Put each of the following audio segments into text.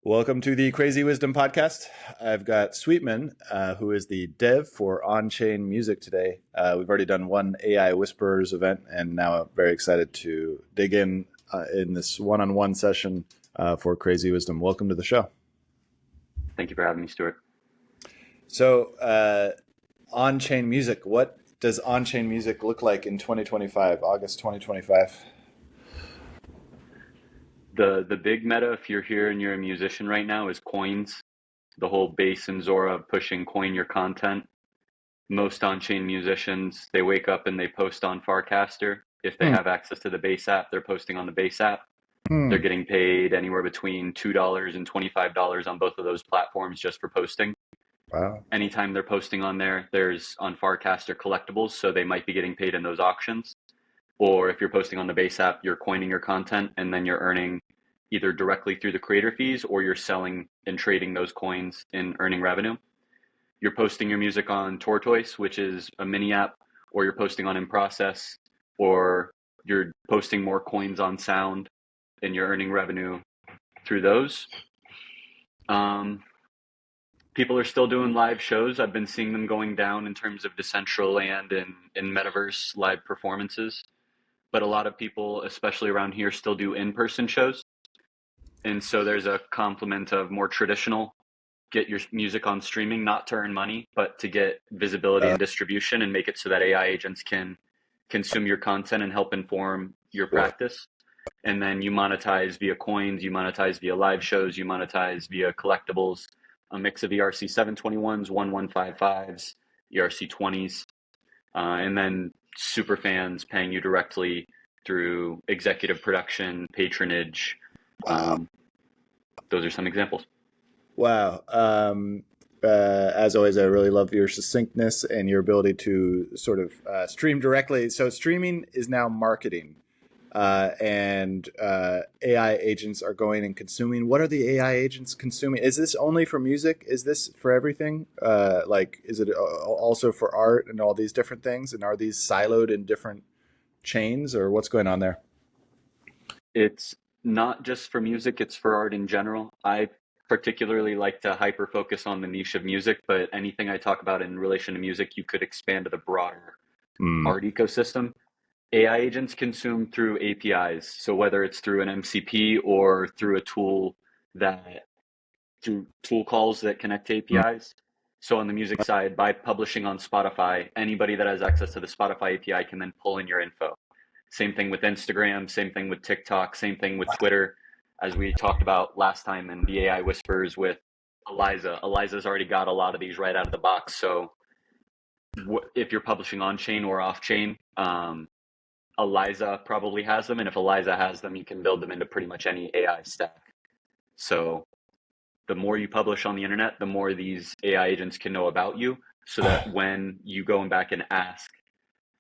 Welcome to the Crazy Wisdom Podcast. I've got Sweetman, who is the dev for on-chain music today. We've already done one AI Whisperers event, and now I'm very excited to dig in this one-on-one session for Crazy Wisdom. Welcome to the show. Thank you for having me, Stewart. So, on-chain music, what does on-chain music look like in 2025, August 2025? The big meta, if you're here and you're a musician right now, is coins. The whole Base and Zora pushing coin your content. Most on-chain musicians, they wake up and they post on Farcaster. If they have access to the Base app, they're posting on the Base app. They're getting paid anywhere between $2 and $25 on both of those platforms just for posting. Wow. Anytime they're posting on there, there's on Farcaster collectibles, so they might be getting paid in those auctions. Or if you're posting on the Base app, you're coining your content and then you're earning either directly through the creator fees or you're selling and trading those coins and earning revenue. You're posting your music on Tortoise, which is a mini app, or you're posting on In Process, or you're posting more coins on Sound and you're earning revenue through those. People are still doing live shows. I've been seeing them going down in terms of Decentraland and in Metaverse live performances. But a lot of people, especially around here, still do in-person shows. And so there's a complement of more traditional, get your music on streaming, not to earn money, but to get visibility and distribution and make it so that AI agents can consume your content and help inform your practice. And then you monetize via coins, you monetize via live shows, you monetize via collectibles, a mix of ERC 721s, 1155s, ERC 20s, and then super fans paying you directly through executive production, patronage. Those are some examples. Wow. As always, I really love your succinctness and your ability to sort of stream directly. So streaming is now marketing, and AI agents are going and consuming. What are the AI agents consuming? Is this only for music? Is this for everything? Is it also for art and all these different things? And are these siloed in different chains, or what's going on there? It's not just for music, it's for art in general. I particularly like to hyper focus on the niche of music, but anything I talk about in relation to music, you could expand to the broader art ecosystem. AI agents consume through APIs. So whether it's through an MCP or through a tool through tool calls that connect to APIs. So on the music side, by publishing on Spotify, anybody that has access to the Spotify API can then pull in your info. Same thing with Instagram, same thing with TikTok, same thing with Twitter, as we talked about last time in the AI Whispers with Eliza. Eliza's already got a lot of these right out of the box. So if you're publishing on-chain or off-chain, Eliza probably has them. And if Eliza has them, you can build them into pretty much any AI stack. So the more you publish on the internet, the more these AI agents can know about you, so that when you go back and ask,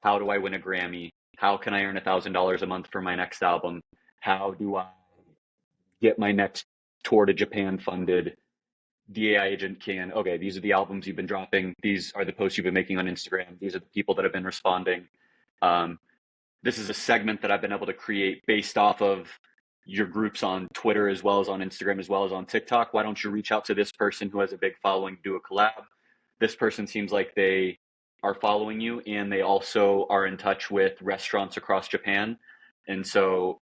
how do I win a Grammy? How can I earn $1,000 a month for my next album? How do I get my next tour to Japan funded? The AI agent can, okay, these are the albums you've been dropping. These are the posts you've been making on Instagram. These are the people that have been responding. This is a segment that I've been able to create based off of your groups on Twitter, as well as on Instagram, as well as on TikTok. Why don't you reach out to this person who has a big following, do a collab? This person seems like they are following you, and they also are in touch with restaurants across Japan. And so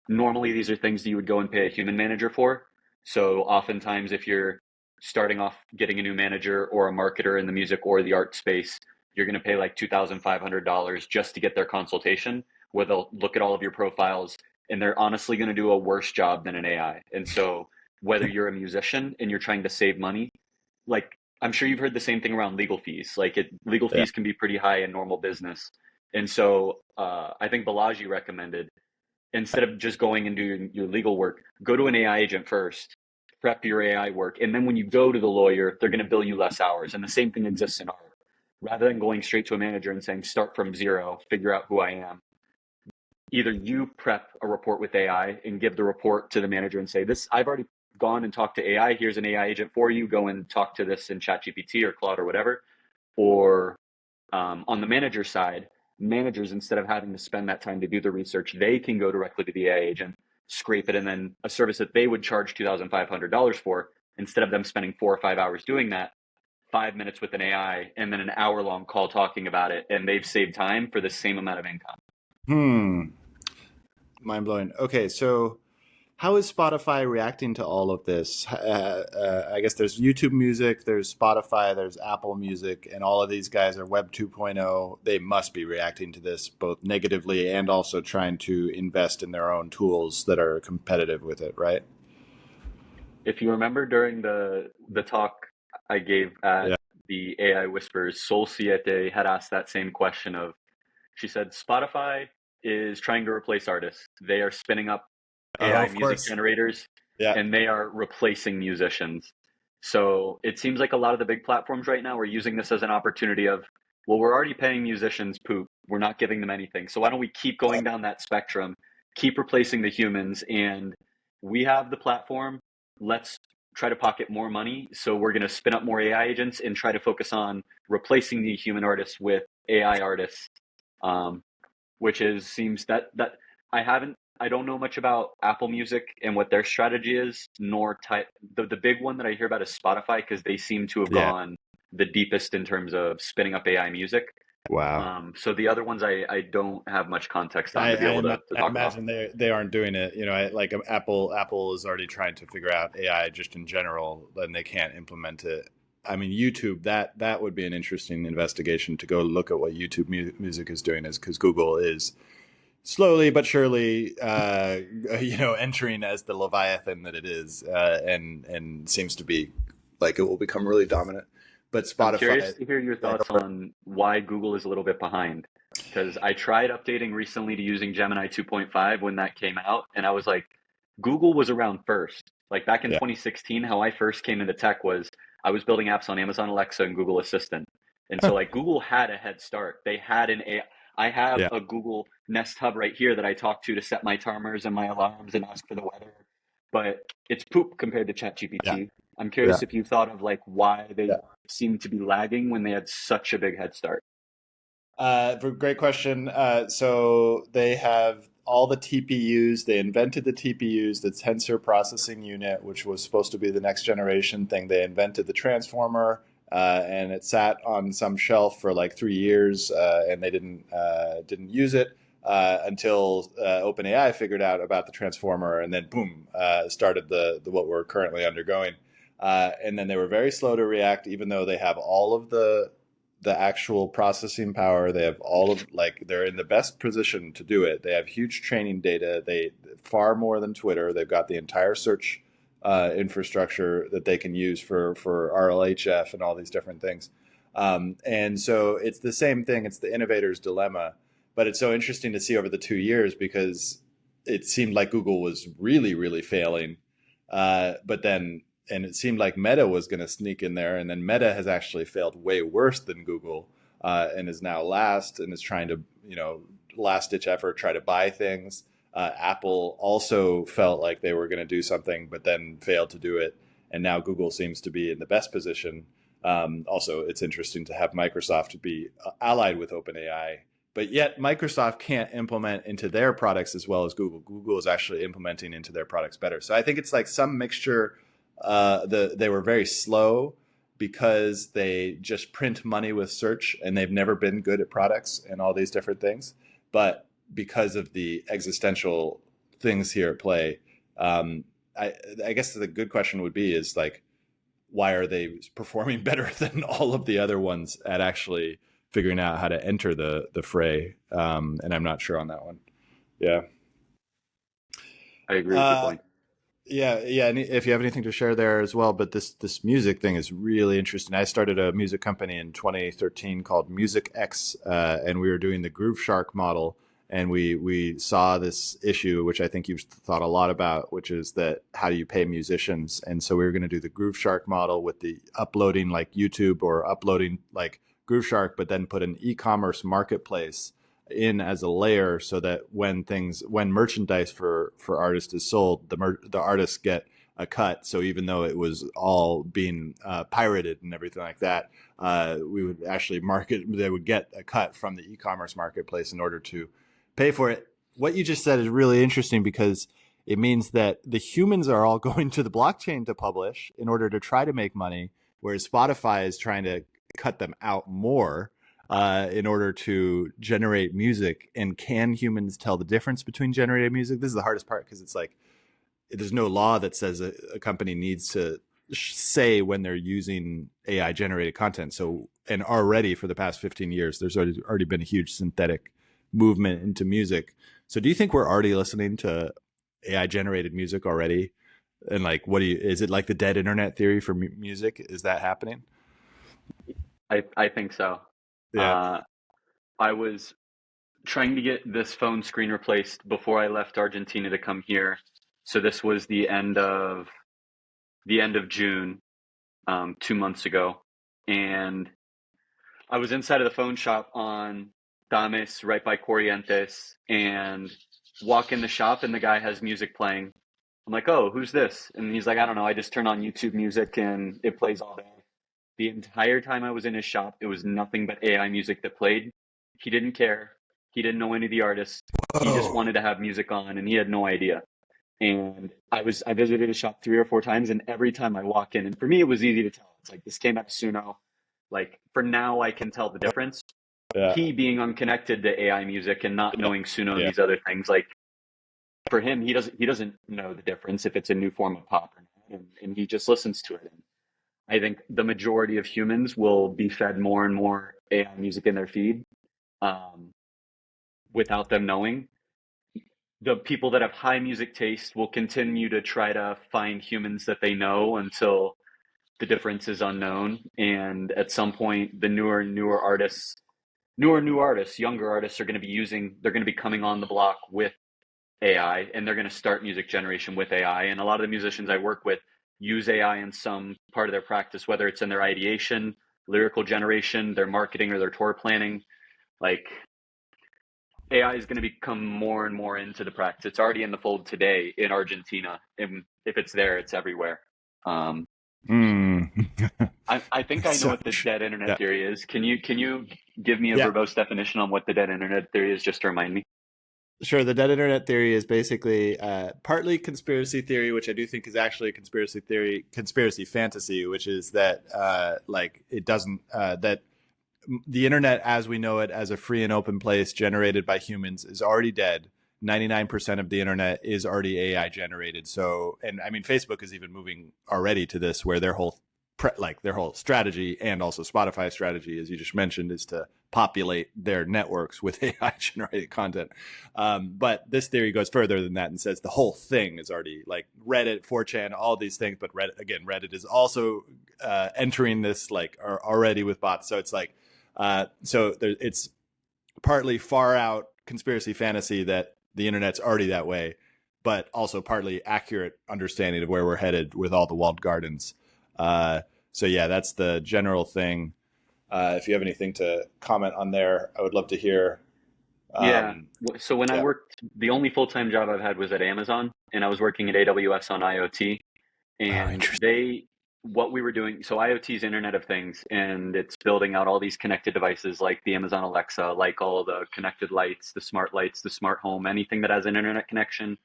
normally these are things that you would go and pay a human manager for. So oftentimes if you're starting off getting a new manager or a marketer in the music or the art space, you're going to pay like $2,500 just to get their consultation, where they'll look at all of your profiles, and they're honestly going to do a worse job than an AI. And so whether you're a musician and you're trying to save money, like I'm sure you've heard the same thing around legal fees. Legal fees can be pretty high in normal business. And so I think Balaji recommended, instead of just going and doing your legal work, go to an AI agent first, prep your AI work. And then when you go to the lawyer, they're going to bill you less hours. And the same thing exists in art. Rather than going straight to a manager and saying, start from zero, figure out who I am, either you prep a report with AI and give the report to the manager and say, I've already gone and talked to AI. Here's an AI agent for you. Go and talk to this in ChatGPT or Claude or whatever. Or on the manager side, managers, instead of having to spend that time to do the research, they can go directly to the AI agent, scrape it, and then a service that they would charge $2,500 for, instead of them spending 4 or 5 hours doing that, 5 minutes with an AI and then an hour-long call talking about it, and they've saved time for the same amount of income. Mind blowing. Okay, so how is Spotify reacting to all of this? I guess there's YouTube Music, there's Spotify, there's Apple Music, and all of these guys are Web 2.0. They must be reacting to this both negatively and also trying to invest in their own tools that are competitive with it, right? If you remember during the talk I gave at the AI Whispers, Sol Siete had asked that same question of, she said, Spotify is trying to replace artists. They are spinning up AI music generators, and they are replacing musicians. So it seems like a lot of the big platforms right now are using this as an opportunity of, well, we're already paying musicians poop. We're not giving them anything. So why don't we keep going down that spectrum, keep replacing the humans, and we have the platform. Let's try to pocket more money. So we're going to spin up more AI agents and try to focus on replacing the human artists with AI artists, which seems that I don't know much about Apple Music and what their strategy is, nor the big one that I hear about is Spotify, because they seem to have gone the deepest in terms of spinning up AI music. Wow. So the other ones I don't have much context on to be able to talk about. I imagine they aren't doing it. You know, like Apple is already trying to figure out AI just in general, and they can't implement it. I mean, YouTube, that would be an interesting investigation to go look at what YouTube Music is doing, is because Google is slowly but surely, entering as the Leviathan that it is, and seems to be like it will become really dominant. But Spotify. I'm curious to hear your thoughts on why Google is a little bit behind, because I tried updating recently to using Gemini 2.5 when that came out, and I was like, Google was around first. Like back in 2016, how I first came into tech was I was building apps on Amazon Alexa and Google Assistant, and so like Google had a head start. They had an AI. I have a Google Nest Hub right here that I talk to set my timers and my alarms and ask for the weather, but it's poop compared to ChatGPT. Yeah. I'm curious if you've thought of like why they seem to be lagging when they had such a big head start. Great question. So they have all the TPUs. They invented the TPUs, the tensor processing unit, which was supposed to be the next generation thing. They invented the transformer. And it sat on some shelf for like 3 years, and they didn't use it until OpenAI figured out about the transformer, and then boom, started the what we're currently undergoing. And then they were very slow to react, even though they have all of the actual processing power. They have all of they're in the best position to do it. They have huge training data. They far more than Twitter. They've got the entire search infrastructure that they can use for RLHF and all these different things. And so it's the same thing. It's the innovator's dilemma. But it's so interesting to see over the 2 years, because it seemed like Google was really, really failing. But then, and it seemed like Meta was going to sneak in there. And then Meta has actually failed way worse than Google, and is now last and is trying to, last ditch effort, try to buy things. Apple also felt like they were going to do something, but then failed to do it. And now Google seems to be in the best position. Also, it's interesting to have Microsoft be allied with OpenAI, but yet Microsoft can't implement into their products as well as Google. Google is actually implementing into their products better. So I think it's like some mixture. They were very slow because they just print money with search, and they've never been good at products and all these different things. But because of the existential things here at play, I guess the good question would be is like, why are they performing better than all of the other ones at actually figuring out how to enter the fray? And I'm not sure on that one. Yeah. I agree with your point. Yeah. And if you have anything to share there as well, but this music thing is really interesting. I started a music company in 2013 called Music X, and we were doing the Groove Shark model. And we saw this issue, which I think you've thought a lot about, which is that how do you pay musicians? And so we were going to do the Groove Shark model with the uploading like YouTube or uploading like Groove Shark, but then put an e-commerce marketplace in as a layer so that when merchandise for artists is sold, the artists get a cut. So even though it was all being pirated and everything like that, we would actually they would get a cut from the e-commerce marketplace in order to pay for it. What you just said is really interesting, because it means that the humans are all going to the blockchain to publish in order to try to make money, whereas Spotify is trying to cut them out more in order to generate music. And can humans tell the difference between generated music? This is the hardest part, because it's like there's no law that says a company needs to say when they're using AI generated content. So, and already for the past 15 years, there's already been a huge synthetic movement into music. So do you think we're already listening to AI generated music already? And like, is it like the dead internet theory for music? Is that happening? I think so. Yeah. Uh, I was trying to get this phone screen replaced before I left Argentina to come here. So this was the end of June, 2 months ago, and I was inside of the phone shop on Dames, right by Corrientes, and walk in the shop, and the guy has music playing. I'm like, oh, who's this? And he's like, I don't know. I just turn on YouTube music and it plays all day. The entire time I was in his shop, it was nothing but AI music that played. He didn't care. He didn't know any of the artists. He just Whoa. wanted to have music on, and he had no idea. And I visited his shop 3 or 4 times, and every time I walk in, and for me it was easy to tell. It's like this came out of Suno. Like for now, I can tell the difference. Yeah. He being unconnected to AI music and not knowing Suno and Yeah. these other things, like for him, he doesn't know the difference if it's a new form of pop or not, and he just listens to it. And I think the majority of humans will be fed more and more AI music in their feed, um, without them knowing. The people that have high music taste will continue to try to find humans that they know until the difference is unknown. And at some point, the newer artists, younger artists are going to they're going to be coming on the block with AI, and they're going to start music generation with AI. And a lot of the musicians I work with use AI in some part of their practice, whether it's in their ideation, lyrical generation, their marketing, or their tour planning. Like AI is going to become more and more into the practice. It's already in the fold today in Argentina, and if it's there, it's everywhere. Um, Mm. I think I know So what the dead internet yeah. theory is. Can you give me a Yeah. verbose definition on what the dead internet theory is, just to remind me? Sure. The dead internet theory is basically partly conspiracy theory, which I do think is actually a conspiracy theory, conspiracy fantasy, which is that like it doesn't that the internet as we know it as a free and open place generated by humans is already dead. 99% of the internet is already AI generated. So, and I mean, Facebook is even moving already to this, where their whole their whole strategy, and also Spotify's strategy, as you just mentioned, is to populate their networks with AI generated content. But this theory goes further than that and says the whole thing is already like Reddit, 4chan, all these things. But Reddit is also entering this like already with bots. So it's like, it's partly far out conspiracy fantasy that the internet's already that way, but also partly accurate understanding of where we're headed with all the walled gardens. So yeah, that's the general thing. If you have anything to comment on there, I would love to hear. Yeah. Um, So when I yeah. worked, the only full-time job I've had was at Amazon, and I was working at AWS on IoT. Oh, And interesting. what we were doing, so IoT is Internet of Things, and it's building out all these connected devices like the Amazon Alexa, like all the connected lights, the smart home, anything that has an internet connection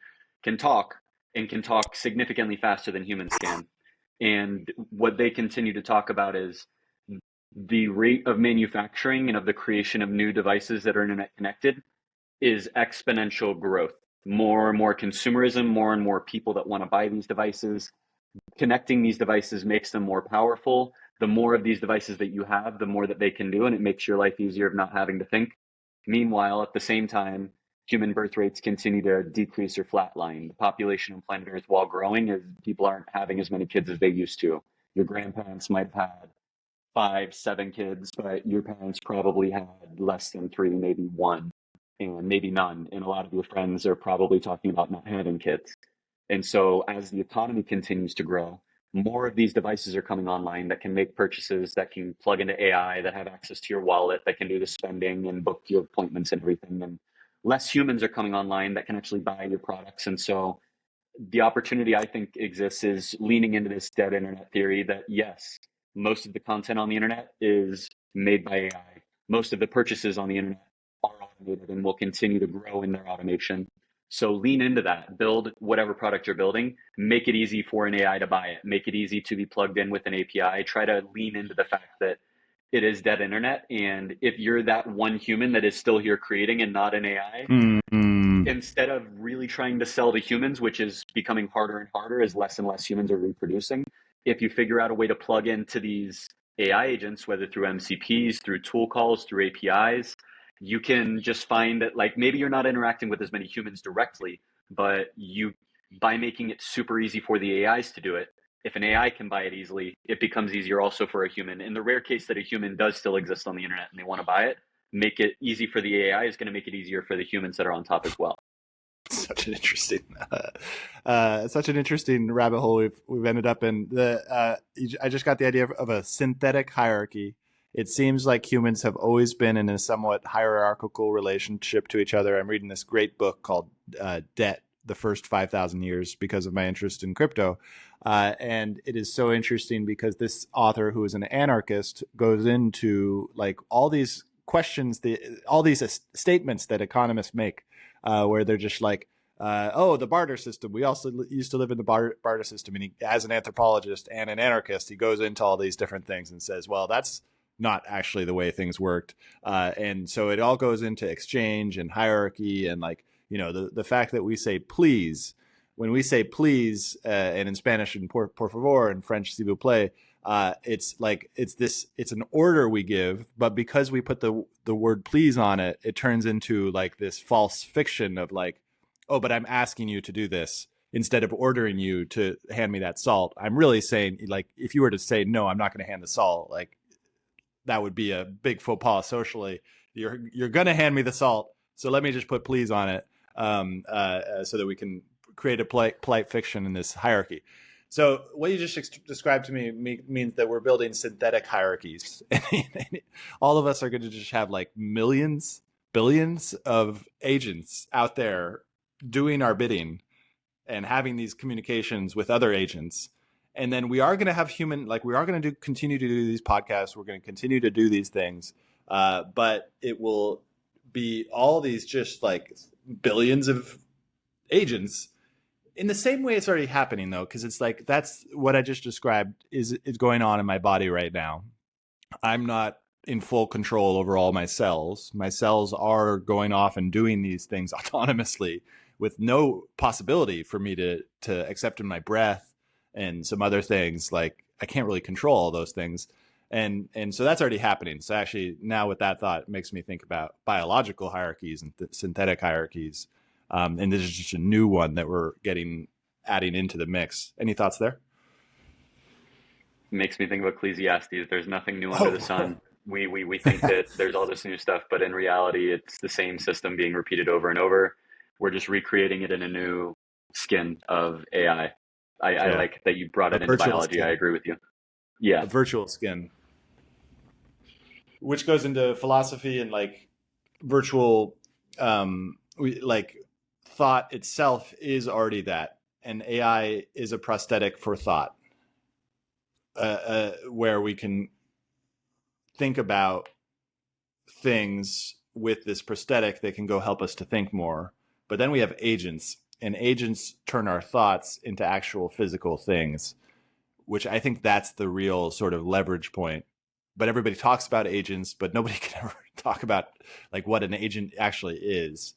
can talk, and can talk significantly faster than humans can. And what they continue to talk about is the rate of manufacturing and of the creation of new devices that are internet connected is exponential growth. More and more consumerism, more and more people that want to buy these devices. Connecting these devices makes them more powerful. The more of these devices that you have, the more that they can do, and it makes your life easier of not having to think. Meanwhile, at the same time, human birth rates continue to decrease or flatline. The population on planet Earth, while growing, as people aren't having as many kids as they used to. Your grandparents might have had 5, 7 kids, but your parents probably had less than three, maybe one, and maybe none. And a lot of your friends are probably talking about not having kids. And so, as the economy continues to grow, more of these devices are coming online that can make purchases, that can plug into AI, that have access to your wallet, that can do the spending and book your appointments and everything. And less humans are coming online that can actually buy your products. And so, the opportunity I think exists is leaning into this dead internet theory that yes, most of the content on the internet is made by AI. Most of the purchases on the internet are automated and will continue to grow in their automation. So lean into that, build whatever product you're building, make it easy for an AI to buy it, make it easy to be plugged in with an API. Try to lean into the fact that it is dead internet. And if you're that one human that is still here creating and not an AI, instead of really trying to sell to humans, which is becoming harder and harder as less and less humans are reproducing, if you figure out a way to plug into these AI agents, whether through MCPs, through tool calls, through APIs, you can just find that like maybe you're not interacting with as many humans directly, but you by making it super easy for the AIs to do it, if an AI can buy it easily, it becomes easier also for a human. In the rare case that a human does still exist on the internet and they want to buy it, make it easy for the AI is going to make it easier for the humans that are on top as well. Such an interesting rabbit hole we've ended up in. I just got the idea of a synthetic hierarchy. It seems like humans have always been in a somewhat hierarchical relationship to each other. I'm reading this great book called Debt, the First 5,000 Years, because of my interest in crypto. And it is so interesting because this author, who is an anarchist, goes into like all these questions, all these statements that economists make, where they're just like, oh, the barter system. We also used to live in the barter system. And he, as an anthropologist and an anarchist, he goes into all these different things and says, well, that's not actually the way things worked. And so it all goes into exchange and hierarchy and like, you know, the fact that we say please, when we say please, and in Spanish and por favor, and French s'il vous plaît, it's like it's an order we give, but because we put the word please on it, it turns into like this false fiction of like, oh, but I'm asking you to do this instead of ordering you to hand me that salt. I'm really saying, like, if you were to say no, I'm not going to hand the salt, like that would be a big faux pas socially. You're going to hand me the salt, so let me just put please on it, so that we can create a polite fiction in this hierarchy. So what you just described to me means that we're building synthetic hierarchies. All of us are going to just have like millions, billions of agents out there doing our bidding and having these communications with other agents. And then we are going to have we are going to continue to do these podcasts. We're going to continue to do these things. But it will be all these just like billions of agents in the same way it's already happening, though, because it's like that's what I just described is going on in my body right now. I'm not in full control over all my cells. My cells are going off and doing these things autonomously with no possibility for me to accept in my breath and some other things. Like I can't really control all those things. And so that's already happening. So actually now with that thought, it makes me think about biological hierarchies and synthetic hierarchies. And this is just a new one that we're adding into the mix. Any thoughts there? Makes me think of Ecclesiastes. There's nothing new under the sun. We think that there's all this new stuff, but in reality, it's the same system being repeated over and over. We're just recreating it in a new skin of AI. I like that you brought it into biology. Skin. I agree with you. Yeah. A virtual skin. Which goes into philosophy and like virtual, like thought itself is already that. And AI is a prosthetic for thought, where we can think about things with this prosthetic that can go help us to think more. But then we have agents, and agents turn our thoughts into actual physical things, which I think that's the real sort of leverage point. But everybody talks about agents, but nobody can ever talk about like what an agent actually is.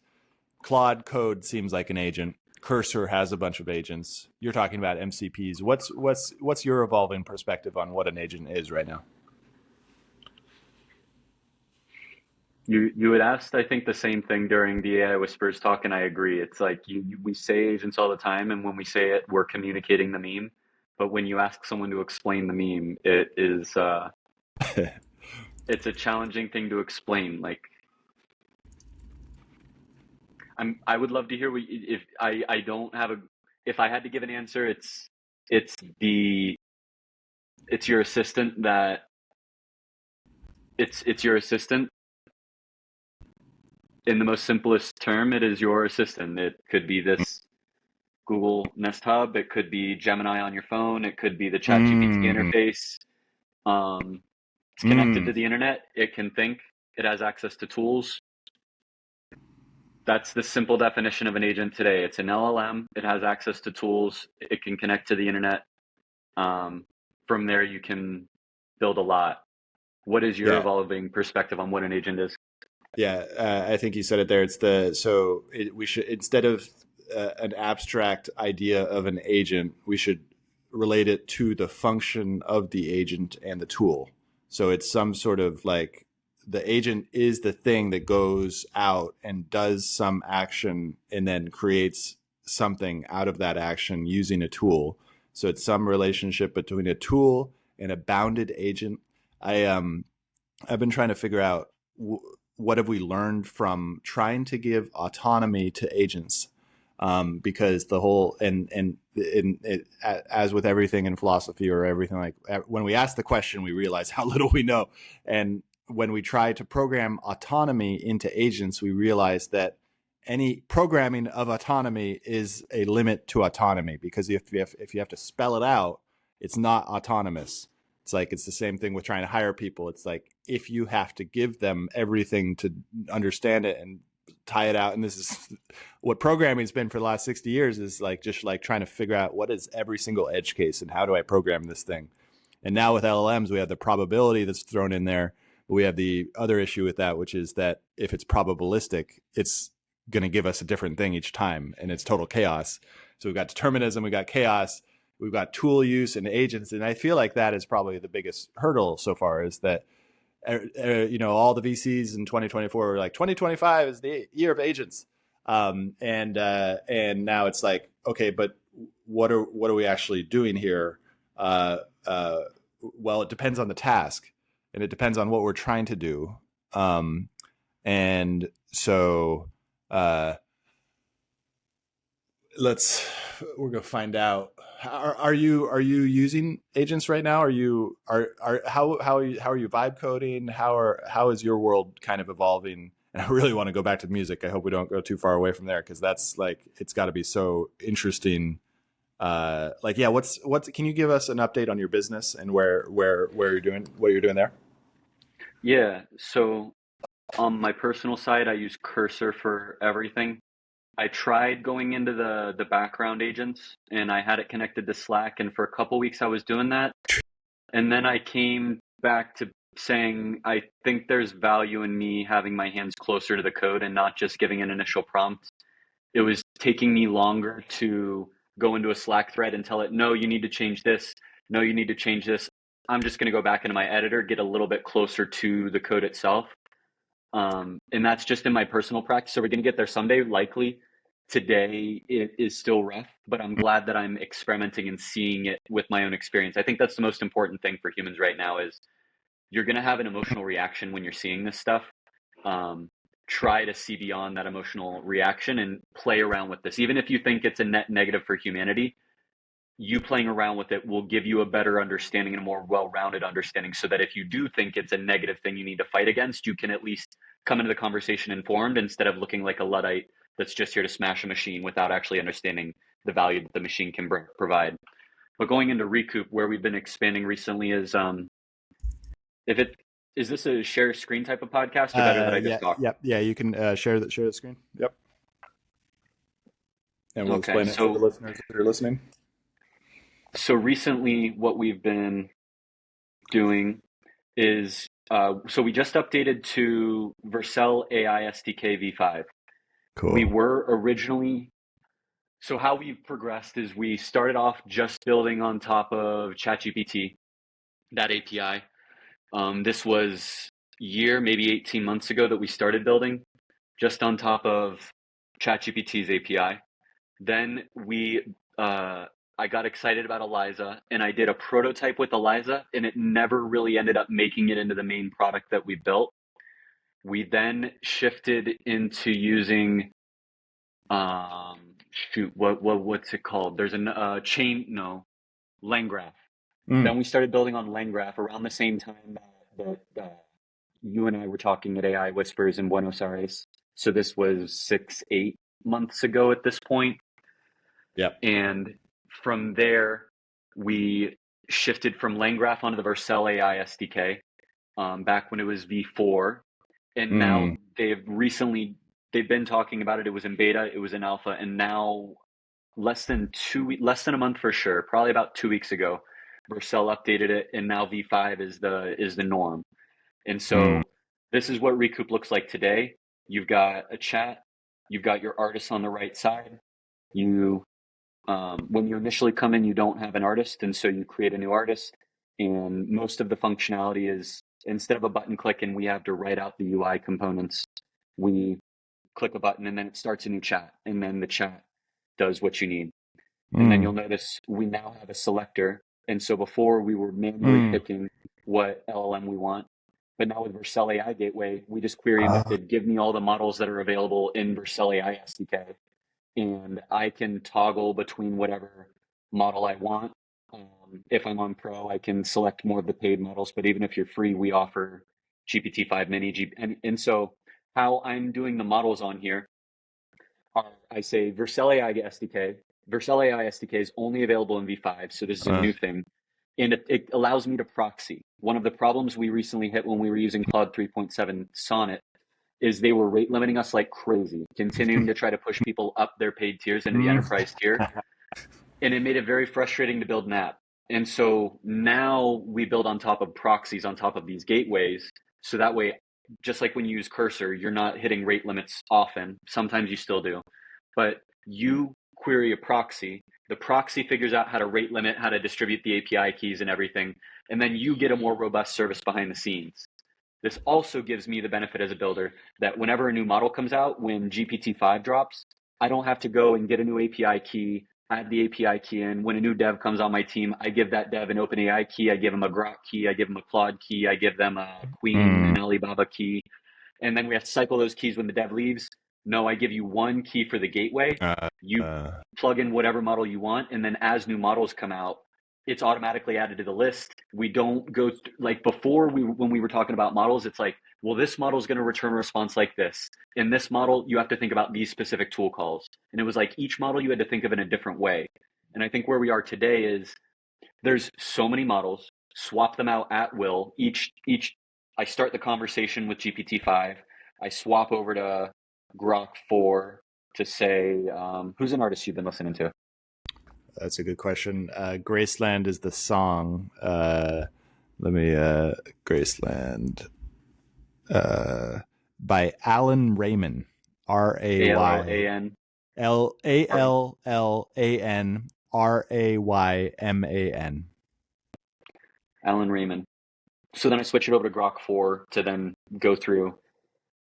Claude code seems like an agent. Cursor has a bunch of agents. You're talking about MCPs. What's your evolving perspective on what an agent is right now? You had asked, I think, the same thing during the AI Whispers talk, and I agree. It's like we say agents all the time, and when we say it, we're communicating the meme. But when you ask someone to explain the meme, it is it's a challenging thing to explain. Like, I would love to hear if I don't have if I had to give an answer, it's your assistant that it's your assistant. In the most simplest term, it is your assistant. It could be this Google Nest Hub. It could be Gemini on your phone. It could be the ChatGPT interface. It's connected to the internet. It can think. It has access to tools. That's the simple definition of an agent today. It's an LLM. It has access to tools. It can connect to the internet. From there, you can build a lot. What is your Yeah. evolving perspective on what an agent is? Yeah, I think you said it there. We should, instead of an abstract idea of an agent, we should relate it to the function of the agent and the tool. So it's some sort of like the agent is the thing that goes out and does some action and then creates something out of that action using a tool. So it's some relationship between a tool and a bounded agent. I've been trying to figure out what have we learned from trying to give autonomy to agents, because the whole as with everything in philosophy or everything, like when we ask the question, we realize how little we know, and when we try to program autonomy into agents, we realize that any programming of autonomy is a limit to autonomy, because if you have to spell it out, it's not autonomous. It's like, it's the same thing with trying to hire people. It's like, if you have to give them everything to understand it and tie it out, and this is what programming's been for the last 60 years, is like just like trying to figure out what is every single edge case and how do I program this thing. And now with LLMs, we have the probability that's thrown in there. But we have the other issue with that, which is that if it's probabilistic, it's going to give us a different thing each time, and it's total chaos. So we've got determinism, we've got chaos, we've got tool use and agents. And I feel like that is probably the biggest hurdle so far, is that, all the VCs in 2024 were like, 2025 is the year of agents. And now it's like, okay, but what are we actually doing here? Well, it depends on the task, and it depends on what we're trying to do. And so, we're gonna find out. Are you using agents right now? How are you vibe coding? How is your world kind of evolving? And I really want to go back to music. I hope we don't go too far away from there, because that's like, it's got to be so interesting. What's can you give us an update on your business and where you're doing, what you're doing there? Yeah. So on my personal side, I use Cursor for everything. I tried going into the background agents, and I had it connected to Slack, and for a couple weeks I was doing that. And then I came back to saying, I think there's value in me having my hands closer to the code and not just giving an initial prompt. It was taking me longer to go into a Slack thread and tell it, no, you need to change this. No, you need to change this. I'm just going to go back into my editor, get a little bit closer to the code itself. And that's just in my personal practice. So we're going to get there someday, likely. Today it is still rough, but I'm glad that I'm experimenting and seeing it with my own experience. I think that's the most important thing for humans right now, is you're going to have an emotional reaction when you're seeing this stuff. Try to see beyond that emotional reaction and play around with this. Even if you think it's a net negative for humanity, you playing around with it will give you a better understanding and a more well-rounded understanding, so that if you do think it's a negative thing you need to fight against, you can at least come into the conversation informed, instead of looking like a Luddite that's just here to smash a machine without actually understanding the value that the machine can provide. But going into Recoup, where we've been expanding recently, is if it is this a share screen type of podcast, or better that I just talk? Yeah. You can share the screen. Yep. And we'll Okay, explain it for the listeners that are listening. So recently, what we've been doing is, so we just updated to Vercel AI SDK v5. Cool. We were originally, so how we've progressed is we started off just building on top of ChatGPT, that API. This was maybe 18 months ago, that we started building just on top of ChatGPT's API. Then I got excited about Eliza, and I did a prototype with Eliza, and it never really ended up making it into the main product that we built. We then shifted into using, what's it called? There's a LangGraph. Then we started building on LangGraph around the same time that you and I were talking at AI Whispers in Buenos Aires. So this was 8 months ago at this point. Yep. And from there, we shifted from LangGraph onto the Vercel AI SDK, back when it was V4. And now they've recently they've been talking about it. It was in beta, it was in alpha, and now less than a month for sure, probably about 2 weeks ago, Vercel updated it, and now V5 is the norm. And Mm. so this is what Recoup looks like today. You've got a chat, you've got your artist on the right side. You when you initially come in, you don't have an artist, and so you create a new artist. And most of the functionality is, instead of a button click and we have to write out the UI components, we click a button and then it starts a new chat, and then the chat does what you need. And then you'll notice we now have a selector. And so before we were manually picking what LLM we want, but now with Vercel AI Gateway, we just query a method, give me all the models that are available in Vercel AI SDK, and I can toggle between whatever model I want. If I'm on Pro, I can select more of the paid models, but even if you're free, we offer GPT-5 Mini. And so how I'm doing the models on here are, I say Vercel AI SDK. Vercel AI SDK is only available in V5, so this is a new thing. And it allows me to proxy. One of the problems we recently hit when we were using Claude 3.7 Sonnet is they were rate limiting us like crazy, continuing to try to push people up their paid tiers into the enterprise tier. And it made it very frustrating to build an app. And so now we build on top of proxies, on top of these gateways. So that way, just like when you use Cursor, you're not hitting rate limits often. Sometimes you still do. But you query a proxy. The proxy figures out how to rate limit, how to distribute the API keys and everything. And then you get a more robust service behind the scenes. This also gives me the benefit as a builder that whenever a new model comes out, when GPT-5 drops, I don't have to go and get a new API key, add the API key in. When a new dev comes on my team, I give that dev an OpenAI key, I give them a Grok key, I give them a Claude key, I give them a Queen, an Alibaba key, and then we have to cycle those keys when the dev leaves. No, I give you one key for the gateway. You plug in whatever model you want, and then as new models come out, it's automatically added to the list. We don't go like before when we were talking about models, it's like, well, this model is going to return a response like this. In this model, you have to think about these specific tool calls. And it was like each model you had to think of in a different way. And I think where we are today is there's so many models, swap them out at will. Each I start the conversation with GPT-5. I swap over to Grok 4 to say, who's an artist you've been listening to? That's a good question. Graceland is the song. Graceland by Alan Raymond. Raylan. Allan Rayman. Alan Raymond. So then I switch it over to Grok 4 to then go through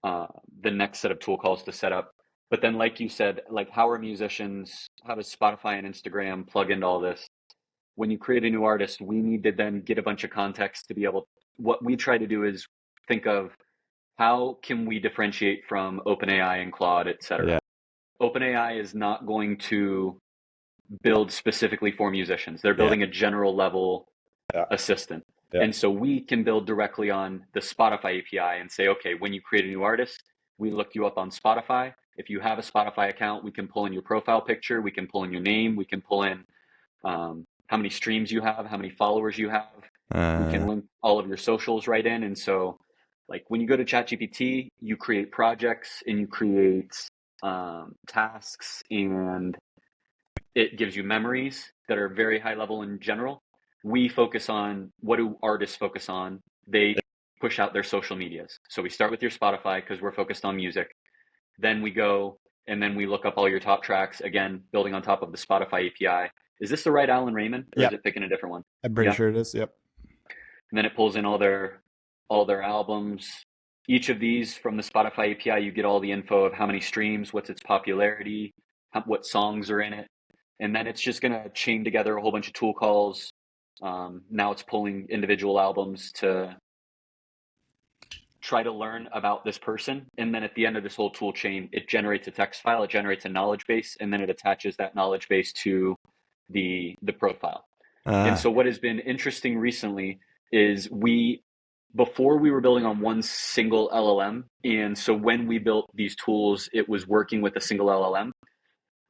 the next set of tool calls to set up. But then, like you said, like how are musicians, how does Spotify and Instagram plug into all this? When you create a new artist, we need to then get a bunch of context to be able, what we try to do is think of how can we differentiate from OpenAI and Claude, et cetera. Yeah. OpenAI is not going to build specifically for musicians. They're building a general level assistant. Yeah. And so we can build directly on the Spotify API and say, okay, when you create a new artist, we look you up on Spotify. If you have a Spotify account, we can pull in your profile picture, we can pull in your name, we can pull in how many streams you have, how many followers you have. We can link all of your socials right in. And so like when you go to ChatGPT, you create projects and you create tasks, and it gives you memories that are very high level in general. We focus on, what do artists focus on? They push out their social medias. So we start with your Spotify because we're focused on music. Then we go and then we look up all your top tracks, again, building on top of the Spotify API. Is this the right Alan Raymond, or is it picking a different one? I'm pretty sure it is. Yep. And then it pulls in all their albums. Each of these from the Spotify API, you get all the info of how many streams, what's its popularity, what songs are in it. And then it's just going to chain together a whole bunch of tool calls. Now it's pulling individual albums to try to learn about this person. And then at the end of this whole tool chain, it generates a text file, it generates a knowledge base, and then it attaches that knowledge base to the profile. And so what has been interesting recently is before we were building on one single LLM. And so when we built these tools, it was working with a single LLM.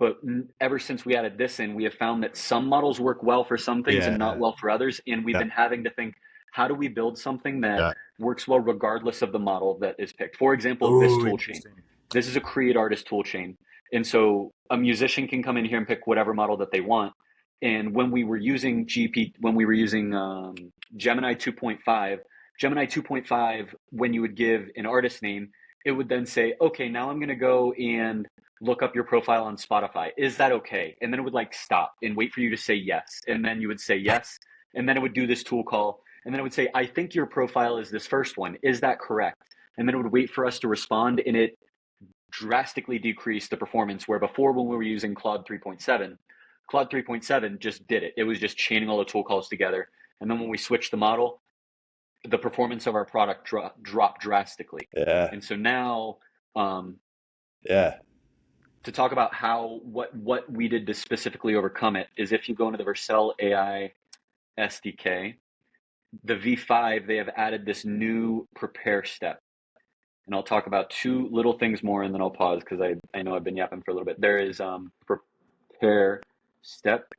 But ever since we added this in, we have found that some models work well for some things and not well for others. And we've been having to think, how do we build something that works well regardless of the model that is picked? For example, this tool chain. This is a create artist tool chain. And so a musician can come in here and pick whatever model that they want. And when we were using Gemini 2.5, Gemini 2.5, when you would give an artist name, it would then say, okay, now I'm going to go and look up your profile on Spotify. Is that okay? And then it would like stop and wait for you to say yes. And then you would say yes. And then it would do this tool call. And then it would say, I think your profile is this first one. Is that correct? And then it would wait for us to respond, and it drastically decreased the performance, where before, when we were using Claude 3.7 just did it. It was just chaining all the tool calls together. And then when we switched the model, the performance of our product dropped drastically. Yeah. And so now, yeah. to talk about what we did to specifically overcome it is, if you go into the Vercel AI SDK, the V5, they have added this new prepare step. And I'll talk about two little things more, and then I'll pause because I know I've been yapping for a little bit. There is prepare step.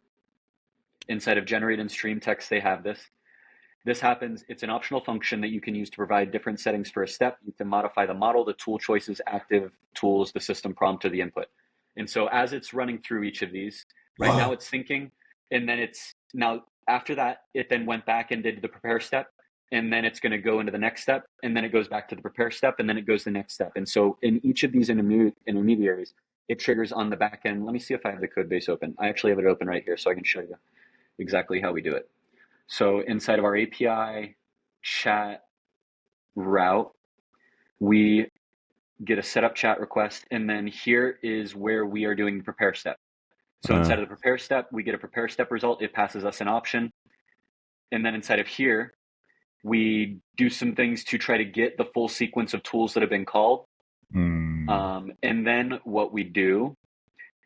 Inside of generate and stream text, they have this. This happens, it's an optional function that you can use to provide different settings for a step. You can modify the model, the tool choices, active tools, the system prompt, or the input. And so as it's running through each of these, right now it's thinking, and then now after that, it then went back and did the prepare step, and then it's going to go into the next step, and then it goes back to the prepare step, and then it goes to the next step. And so in each of these intermediaries, it triggers on the back end. Let me see if I have the code base open. I actually have it open right here, so I can show you exactly how we do it. So inside of our API chat route, we get a setup chat request, and then here is where we are doing the prepare step. So inside of the prepare step, we get a prepare step result. It passes us an option. And then inside of here, we do some things to try to get the full sequence of tools that have been called. And then what we do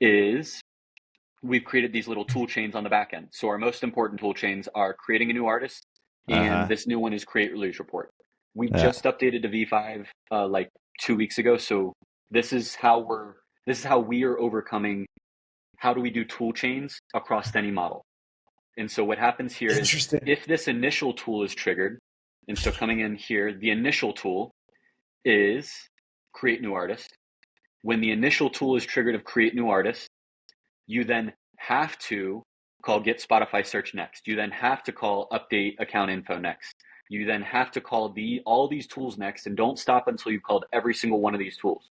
is we've created these little tool chains on the back end. So our most important tool chains are creating a new artist, and this new one is create release report. We just updated to V5 like 2 weeks ago. So this is how we are overcoming. How do we do tool chains across any model? And so what happens here is, if this initial tool is triggered, and so coming in here, the initial tool is create new artist. When the initial tool is triggered of create new artist, you then have to call get Spotify search next. You then have to call update account info next. You then have to call all these tools next, and don't stop until you've called every single one of these tools.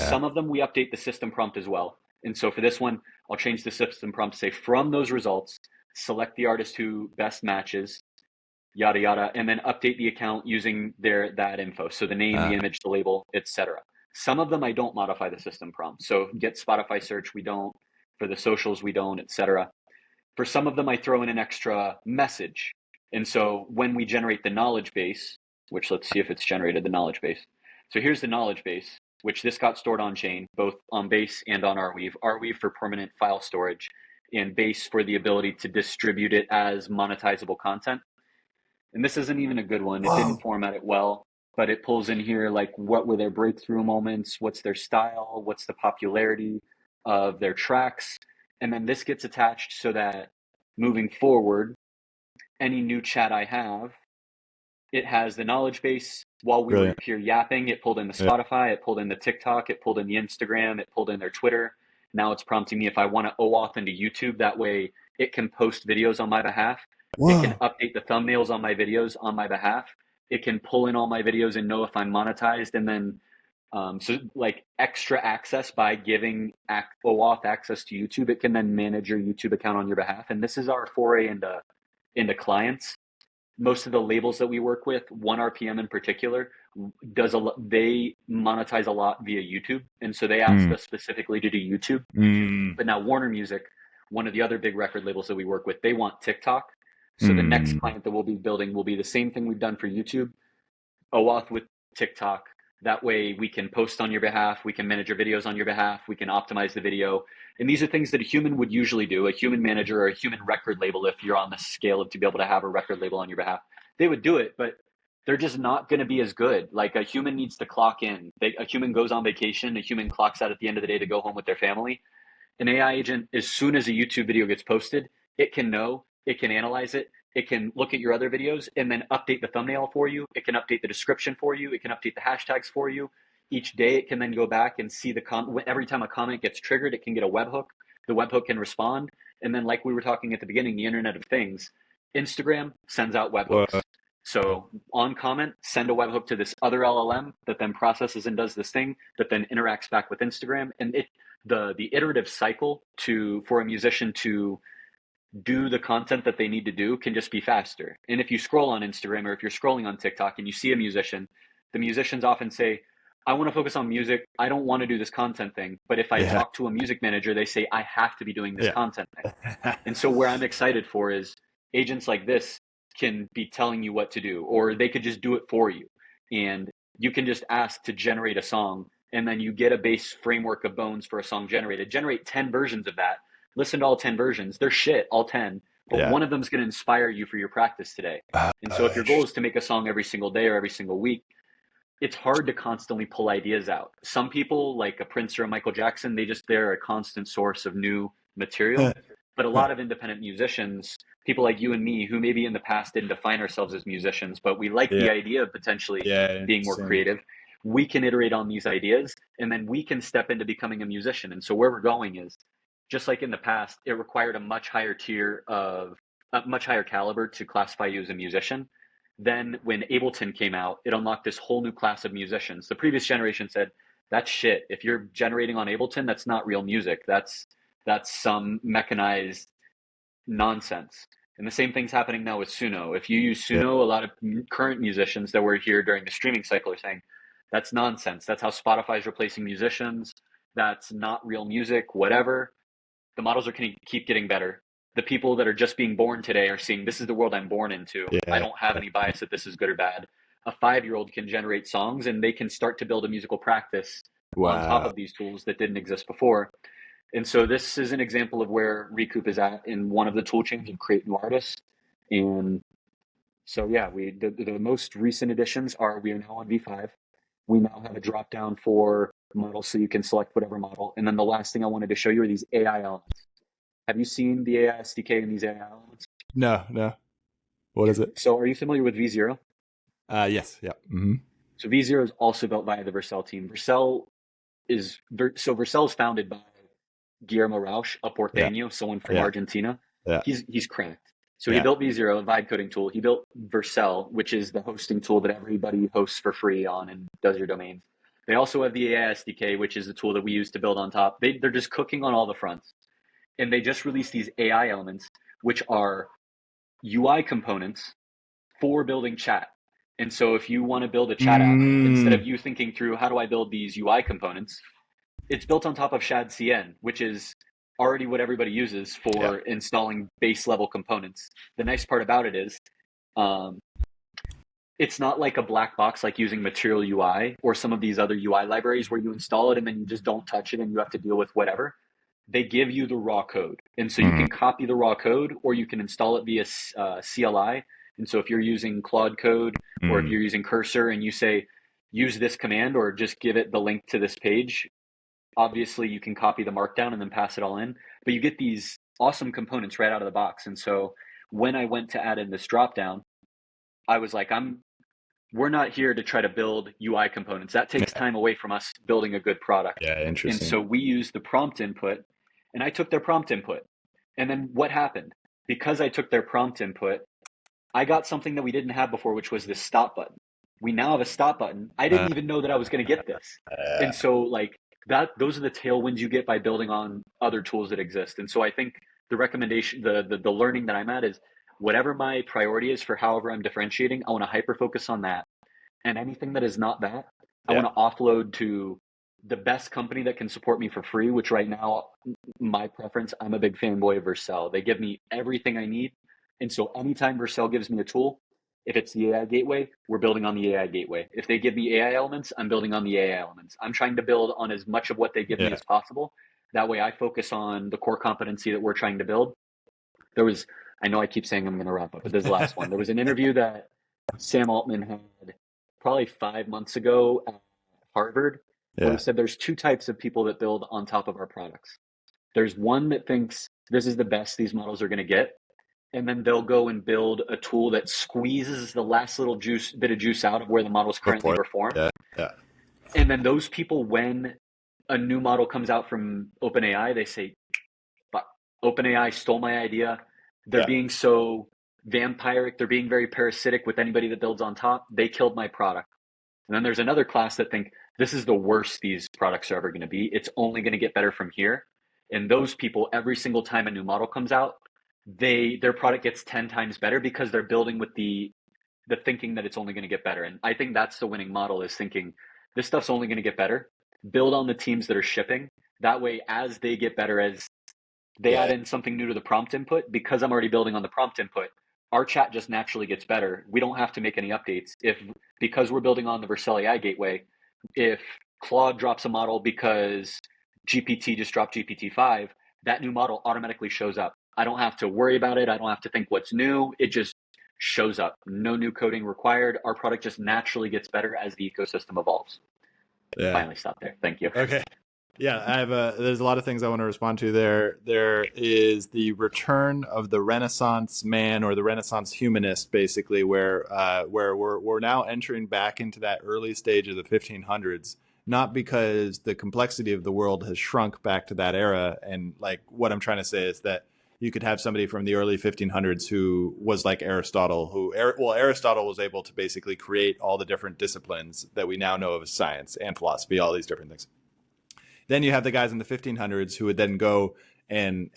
Some of them we update the system prompt as well. And so for this one, I'll change the system prompt to say, from those results, select the artist who best matches, yada, yada, and then update the account using that info. So the name, the image, the label, etc. Some of them I don't modify the system prompt. So get Spotify search, we don't. For the socials, we don't, etc. For some of them, I throw in an extra message. And so when we generate the knowledge base, which let's see if it's generated the knowledge base. So here's the knowledge base, which this got stored on chain, both on Base and on Arweave. Arweave for permanent file storage, and Base for the ability to distribute it as monetizable content. And this isn't even a good one. It didn't format it well, but it pulls in here like what were their breakthrough moments, what's their style, what's the popularity of their tracks. And then this gets attached so that moving forward, any new chat I have, it has the knowledge base. While we were here yapping, it pulled in the Spotify, it pulled in the TikTok, it pulled in the Instagram, it pulled in their Twitter. Now it's prompting me if I want to OAuth into YouTube. That way it can post videos on my behalf. It can update the thumbnails on my videos on my behalf. It can pull in all my videos and know if I'm monetized. And then, so like extra access by giving OAuth access to YouTube, it can then manage your YouTube account on your behalf. And this is our foray into clients. Most of the labels that we work with, 1RPM in particular, they monetize a lot via YouTube. And so they asked us specifically to do YouTube. But now Warner Music, one of the other big record labels that we work with, they want TikTok. So the next client that we'll be building will be the same thing we've done for YouTube, OAuth with TikTok. That way we can post on your behalf, we can manage your videos on your behalf, we can optimize the video. And these are things that a human would usually do, a human manager or a human record label, if you're on the scale of to be able to have a record label on your behalf. They would do it, but they're just not going to be as good. Like a human needs to clock in. A human goes on vacation, a human clocks out at the end of the day to go home with their family. An AI agent, as soon as a YouTube video gets posted, it can know, it can analyze it, it can look at your other videos and then update the thumbnail for you. It can update the description for you. It can update the hashtags for you. Each day it can then go back and see every time a comment gets triggered, it can get a webhook. The webhook can respond. And then, like we were talking at the beginning, the Internet of Things, Instagram sends out webhooks. So on comment, send a webhook to this other LLM that then processes and does this thing that then interacts back with Instagram. And the iterative cycle for a musician to do the content that they need to do can just be faster. And if you scroll on Instagram or if you're scrolling on TikTok and you see a musician, the musicians often say, I want to focus on music. I don't want to do this content thing. But if I talk to a music manager, they say, I have to be doing this content thing. And so where I'm excited for is agents like this can be telling you what to do, or they could just do it for you. And you can just ask to generate a song, and then you get a base framework of bones for a song generated. Generate 10 versions of that. Listen to all 10 versions. They're shit, all 10. But one of them is going to inspire you for your practice today. And so if your goal is to make a song every single day or every single week, it's hard to constantly pull ideas out. Some people, like a Prince or a Michael Jackson, they're a constant source of new material. But a lot of independent musicians, people like you and me, who maybe in the past didn't define ourselves as musicians, but we like the idea of potentially being more creative, we can iterate on these ideas, and then we can step into becoming a musician. And so where we're going is, just like in the past, it required a much higher caliber to classify you as a musician. Then when Ableton came out, it unlocked this whole new class of musicians. The previous generation said, that's shit. If you're generating on Ableton, that's not real music. That's some mechanized nonsense. And the same thing's happening now with Suno. If you use Suno, a lot of current musicians that were here during the streaming cycle are saying, that's nonsense. That's how Spotify's replacing musicians. That's not real music, whatever. The models are going to keep getting better. The people that are just being born today are seeing, this is the world I'm born into. I don't have any bias that this is good or bad. A 5-year-old can generate songs, and they can start to build a musical practice on top of these tools that didn't exist before. And so this is an example of where Recoup is at in one of the tool chains of create new artists. And so, the most recent additions we are now on V5. We now have a drop down for models, so you can select whatever model. And then the last thing I wanted to show you are these AI elements. Have you seen the AI SDK and these AI elements? No. What is it? So are you familiar with V0? Yes. Yeah. Mm-hmm. So V0 is also built by the Vercel team. Vercel is founded by Guillermo Rauch, a Porteño, someone from Argentina. Yeah. He's cracked. So he built V0, a vibe coding tool. He built Vercel, which is the hosting tool that everybody hosts for free on and does your domains. They also have the AI SDK, which is the tool that we use to build on top. They're just cooking on all the fronts. And they just released these AI elements, which are UI components for building chat. And so if you want to build a chat app, instead of you thinking through, how do I build these UI components? It's built on top of ShadCN, which is already what everybody uses for installing base level components. The nice part about it is it's not like a black box like using Material UI or some of these other UI libraries where you install it and then you just don't touch it and you have to deal with whatever. They give you the raw code. And so you can copy the raw code, or you can install it via CLI. And so if you're using Claude code or if you're using Cursor and you say, use this command or just give it the link to this page, obviously you can copy the markdown and then pass it all in. But you get these awesome components right out of the box. And so when I went to add in this dropdown, I was like, we're not here to try to build UI components. That takes time away from us building a good product. Yeah, interesting. And so we use the prompt input, and I took their prompt input. And then what happened? Because I took their prompt input, I got something that we didn't have before, which was this stop button. We now have a stop button. I didn't even know that I was going to get this. And so those are the tailwinds you get by building on other tools that exist. And so I think the recommendation, the learning that I'm at is, whatever my priority is for however I'm differentiating, I want to hyper focus on that. And anything that is not that, I want to offload to the best company that can support me for free, which right now, my preference, I'm a big fanboy of Vercel. They give me everything I need. And so anytime Vercel gives me a tool, if it's the AI gateway, we're building on the AI gateway. If they give me AI elements, I'm building on the AI elements. I'm trying to build on as much of what they give me as possible. That way I focus on the core competency that we're trying to build. I know I keep saying I'm going to wrap up, but this is the last one. There was an interview that Sam Altman had probably 5 months ago at Harvard, where he said there's 2 types of people that build on top of our products. There's one that thinks this is the best these models are going to get, and then they'll go and build a tool that squeezes the last little bit of juice out of where the models currently perform. And then those people, when a new model comes out from OpenAI, they say, "Fuck, OpenAI stole my idea." They're Yeah. being so vampiric. They're being very parasitic with anybody that builds on top. They killed my product. And then there's another class that think this is the worst these products are ever going to be. It's only going to get better from here. And those people, every single time a new model comes out, their product gets 10 times better because they're building with the thinking that it's only going to get better. And I think that's the winning model, is thinking this stuff's only going to get better. Build on the teams that are shipping. That way, as they get better, as they add in something new to the prompt input, because I'm already building on the prompt input, our chat just naturally gets better. We don't have to make any updates. Because we're building on the Vercel AI gateway, if Claude drops a model because GPT just dropped GPT-5, that new model automatically shows up. I don't have to worry about it. I don't have to think what's new. It just shows up. No new coding required. Our product just naturally gets better as the ecosystem evolves. Yeah. Finally stop there. Thank you. Okay. Yeah, I have there's a lot of things I want to respond to there. There is the return of the Renaissance man, or the Renaissance humanist, basically, where we're now entering back into that early stage of the 1500s, not because the complexity of the world has shrunk back to that era. And like, what I'm trying to say is that you could have somebody from the early 1500s who was like Aristotle, Aristotle was able to basically create all the different disciplines that we now know of as science and philosophy, all these different things. Then you have the guys in the 1500s who would then go and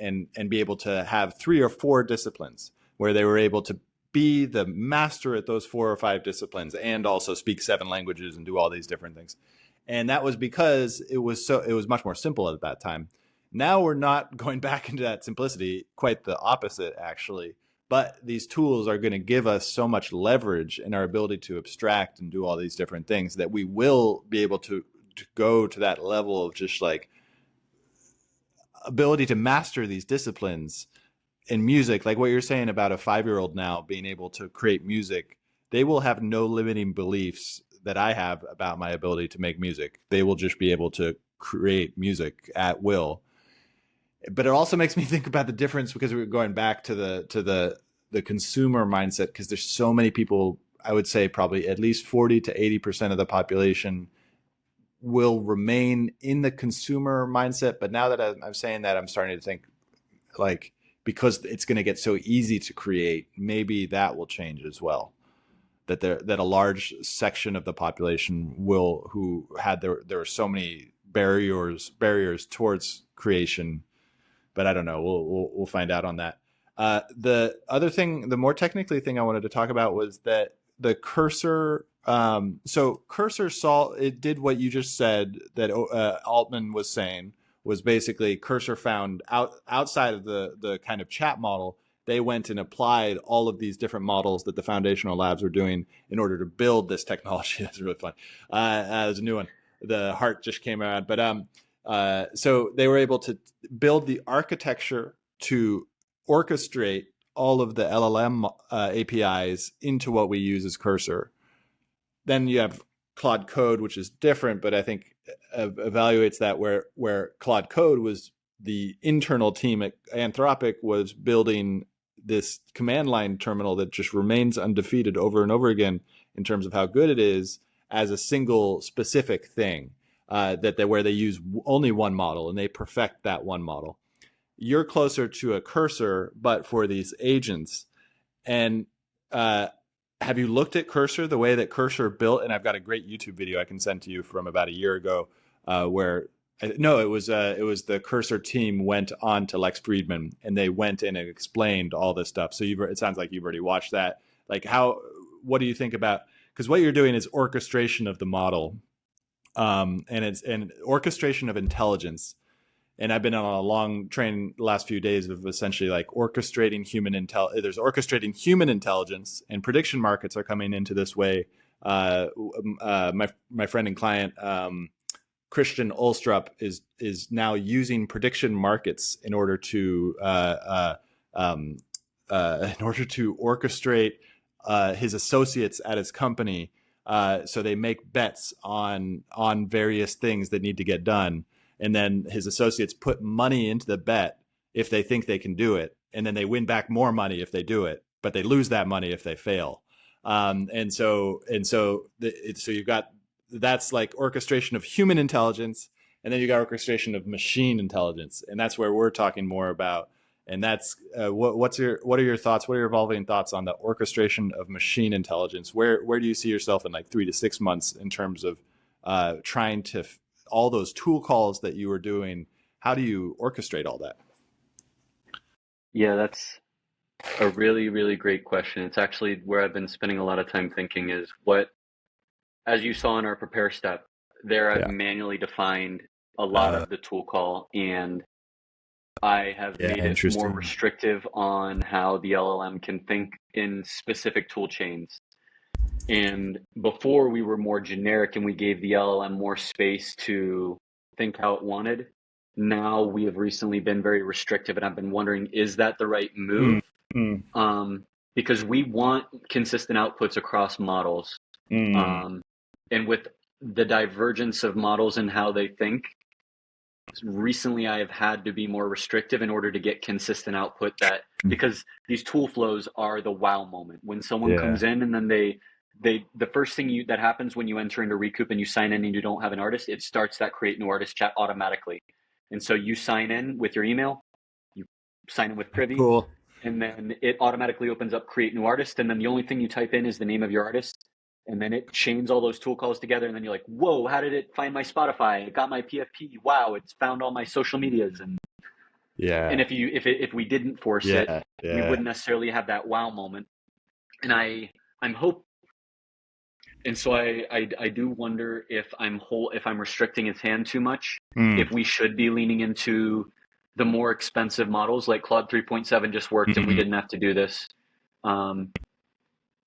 be able to have 3 or 4 disciplines, where they were able to be the master at those 4 or 5 disciplines and also speak 7 languages and do all these different things. And that was because it was much more simple at that time. Now we're not going back into that simplicity, quite the opposite, actually. But these tools are going to give us so much leverage in our ability to abstract and do all these different things that we will be able to go to that level of just like ability to master these disciplines in music. Like what you're saying about a 5-year-old now being able to create music, they will have no limiting beliefs that I have about my ability to make music. They will just be able to create music at will. But it also makes me think about the difference, because we're going back to the consumer mindset, because there's so many people, I would say probably at least 40 to 80% of the population will remain in the consumer mindset. But now that I'm saying that, I'm starting to think, like, because it's going to get so easy to create, maybe that will change as well. That a large section of the population who there are so many barriers towards creation. But I don't know. We'll find out on that. The other thing, the more technically thing I wanted to talk about was that the cursor. So cursor it did what you just said that Altman was saying, was basically cursor found outside of the kind of chat model. They went and applied all of these different models that the foundational labs were doing in order to build this technology. That's really fun. There's a new one. The heart just came around. But so they were able to build the architecture to orchestrate all of the LLM APIs into what we use as cursor. Then you have Claude Code, which is different, but I think evaluates that, where Claude Code was the internal team at Anthropic was building this command line terminal that just remains undefeated over and over again in terms of how good it is as a single specific thing, where they use only one model and they perfect that one model. You're closer to a cursor, but for these agents. And have you looked at Cursor, the way that Cursor built? And I've got a great YouTube video I can send to you from about a year ago, it was the Cursor team went on to Lex Friedman and they went in and explained all this stuff. So it sounds like you've already watched that. Like what do you think about? Because what you're doing is orchestration of the model, and it's an orchestration of intelligence. And I've been on a long train the last few days of essentially like orchestrating human intelligence. There's orchestrating human intelligence, and prediction markets are coming into this way. My friend and client, Christian Olstrup, is now using prediction markets in order to orchestrate his associates at his company, so they make bets on various things that need to get done. And then his associates put money into the bet if they think they can do it. And then they win back more money if they do it, but they lose that money if they fail. So you've got that's like orchestration of human intelligence, and then you got orchestration of machine intelligence, and that's where we're talking more about. And that's what are your thoughts? What are your evolving thoughts on the orchestration of machine intelligence? Where do you see yourself in like 3 to 6 months in terms of trying to all those tool calls that you were doing? How do you orchestrate all that? Yeah, that's a really, really great question. It's actually where I've been spending a lot of time thinking is what, as you saw in our prepare step, there I've manually defined a lot of the tool call, and I have made it more restrictive on how the LLM can think in specific tool chains. And before we were more generic and we gave the LLM more space to think how it wanted. Now we have recently been very restrictive, and I've been wondering, is that the right move? Because we want consistent outputs across models. And with the divergence of models and how they think, recently I have had to be more restrictive in order to get consistent output, that because these tool flows are the wow moment. When someone comes in and then the first thing that happens when you enter into Recoup and you sign in and you don't have an artist, it starts that create new artist chat automatically. And so you sign in with your email, you sign in with Privy, and then it automatically opens up create new artist. And then the only thing you type in is the name of your artist. And then it chains all those tool calls together. And then you're like, whoa, how did it find my Spotify? It got my PFP. Wow, it's found all my social medias. And and if we didn't force it, we wouldn't necessarily have that wow moment. And I'm hope. And so I do wonder if I'm restricting its hand too much, if we should be leaning into the more expensive models like Claude 3.7 just worked and we didn't have to do this.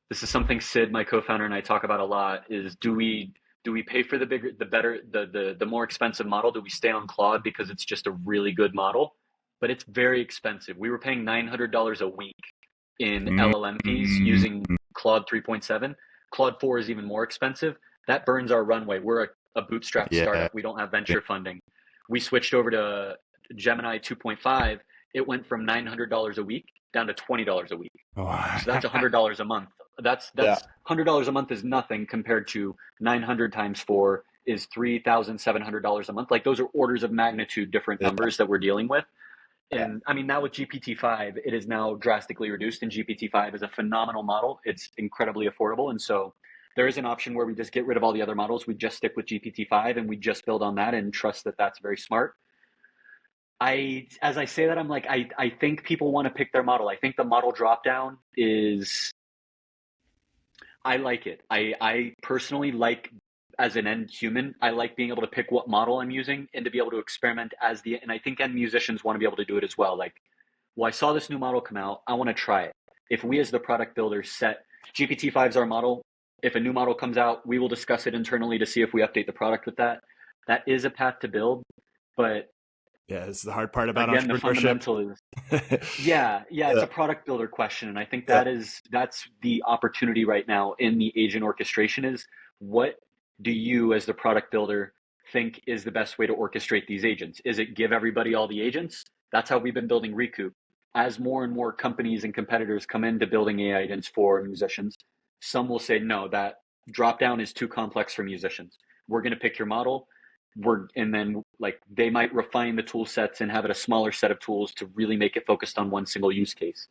This is something Sid, my co-founder, and I talk about a lot, is do we pay for the more expensive model? Do we stay on Claude because it's just a really good model? But it's very expensive. We were paying $900 a week in LLM fees using Claude 3.7. Claude 4 is even more expensive. That burns our runway. We're a bootstrap startup. We don't have venture funding. We switched over to Gemini 2.5. It went from $900 a week down to $20 a week. So that's $100 a month. That's $100 a month is nothing compared to 900 times 4 is $3,700 a month. Like, those are orders of magnitude different numbers that we're dealing with. And I mean, now with GPT-5, it is now drastically reduced, and GPT-5 is a phenomenal model. It's incredibly affordable. And so there is an option where we just get rid of all the other models. We just stick with GPT-5 and we just build on that and trust that that's very smart. As I say that, I'm like, I think people want to pick their model. I think the model dropdown I like it. I personally like, as an end human, I like being able to pick what model I'm using and to be able to experiment and I think end musicians want to be able to do it as well. Like, well, I saw this new model come out. I want to try it. If we as the product builders set GPT-5 is our model, if a new model comes out, we will discuss it internally to see if we update the product with that. That is a path to build, but it's the hard part about again, entrepreneurship. the fundamental is, it's a product builder question. And I think that's the opportunity right now in the agent orchestration is, what do you as the product builder think is the best way to orchestrate these agents? Is it give everybody all the agents? That's how we've been building Recoup. As more and more companies and competitors come into building AI agents for musicians, some will say, no, that drop down is too complex for musicians. We're going to pick your model. And then like they might refine the tool sets and have it a smaller set of tools to really make it focused on one single use case.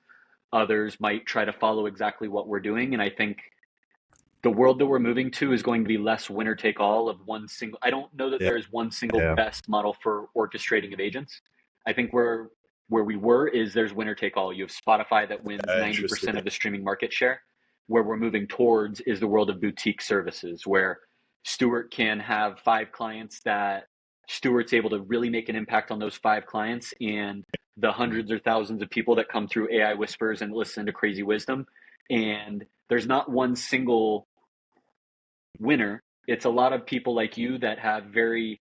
Others might try to follow exactly what we're doing. And I think the world that we're moving to is going to be less winner take all of one single. I don't know that there is one single best model for orchestrating of agents. I think where we were is there's winner take all. You have Spotify that wins 90% of the streaming market share. Where we're moving towards is the world of boutique services, where Stewart can have 5 clients that Stewart's able to really make an impact on those 5 clients, and the hundreds or thousands of people that come through AI Whispers and listen to crazy wisdom. And there's not one single winner. It's a lot of people like you that have very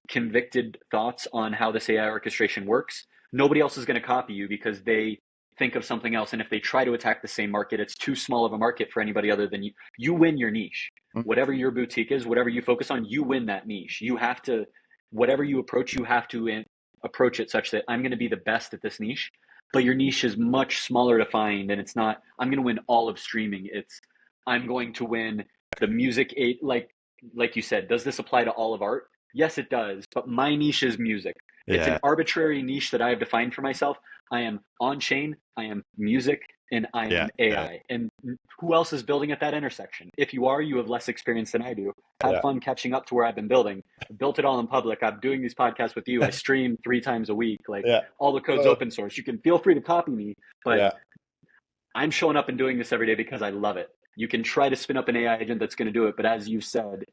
convicted thoughts on how this AI orchestration works. Nobody else is going to copy you because they think of something else. And if they try to attack the same market, it's too small of a market for anybody other than you. You win your niche. Whatever your boutique is, whatever you focus on, you win that niche. You have to, whatever you approach, you have to approach it such that I'm going to be the best at this niche. But your niche is much smaller to find. And it's not, I'm going to win all of streaming. It's, I'm going to win the music, like like you said, does this apply to all of art? Yes, it does. But my niche is music. It's an arbitrary niche that I have defined for myself. I am on chain, I am music, and I am AI. And who else is building at that intersection? If you are, you have less experience than I do. Have fun catching up to where I've been building. I built it all in public. I'm doing these podcasts with you. I stream 3 times a week. Like all the code's open source. You can feel free to copy me, but I'm showing up and doing this every day because I love it. You can try to spin up an AI agent that's going to do it, but as you said,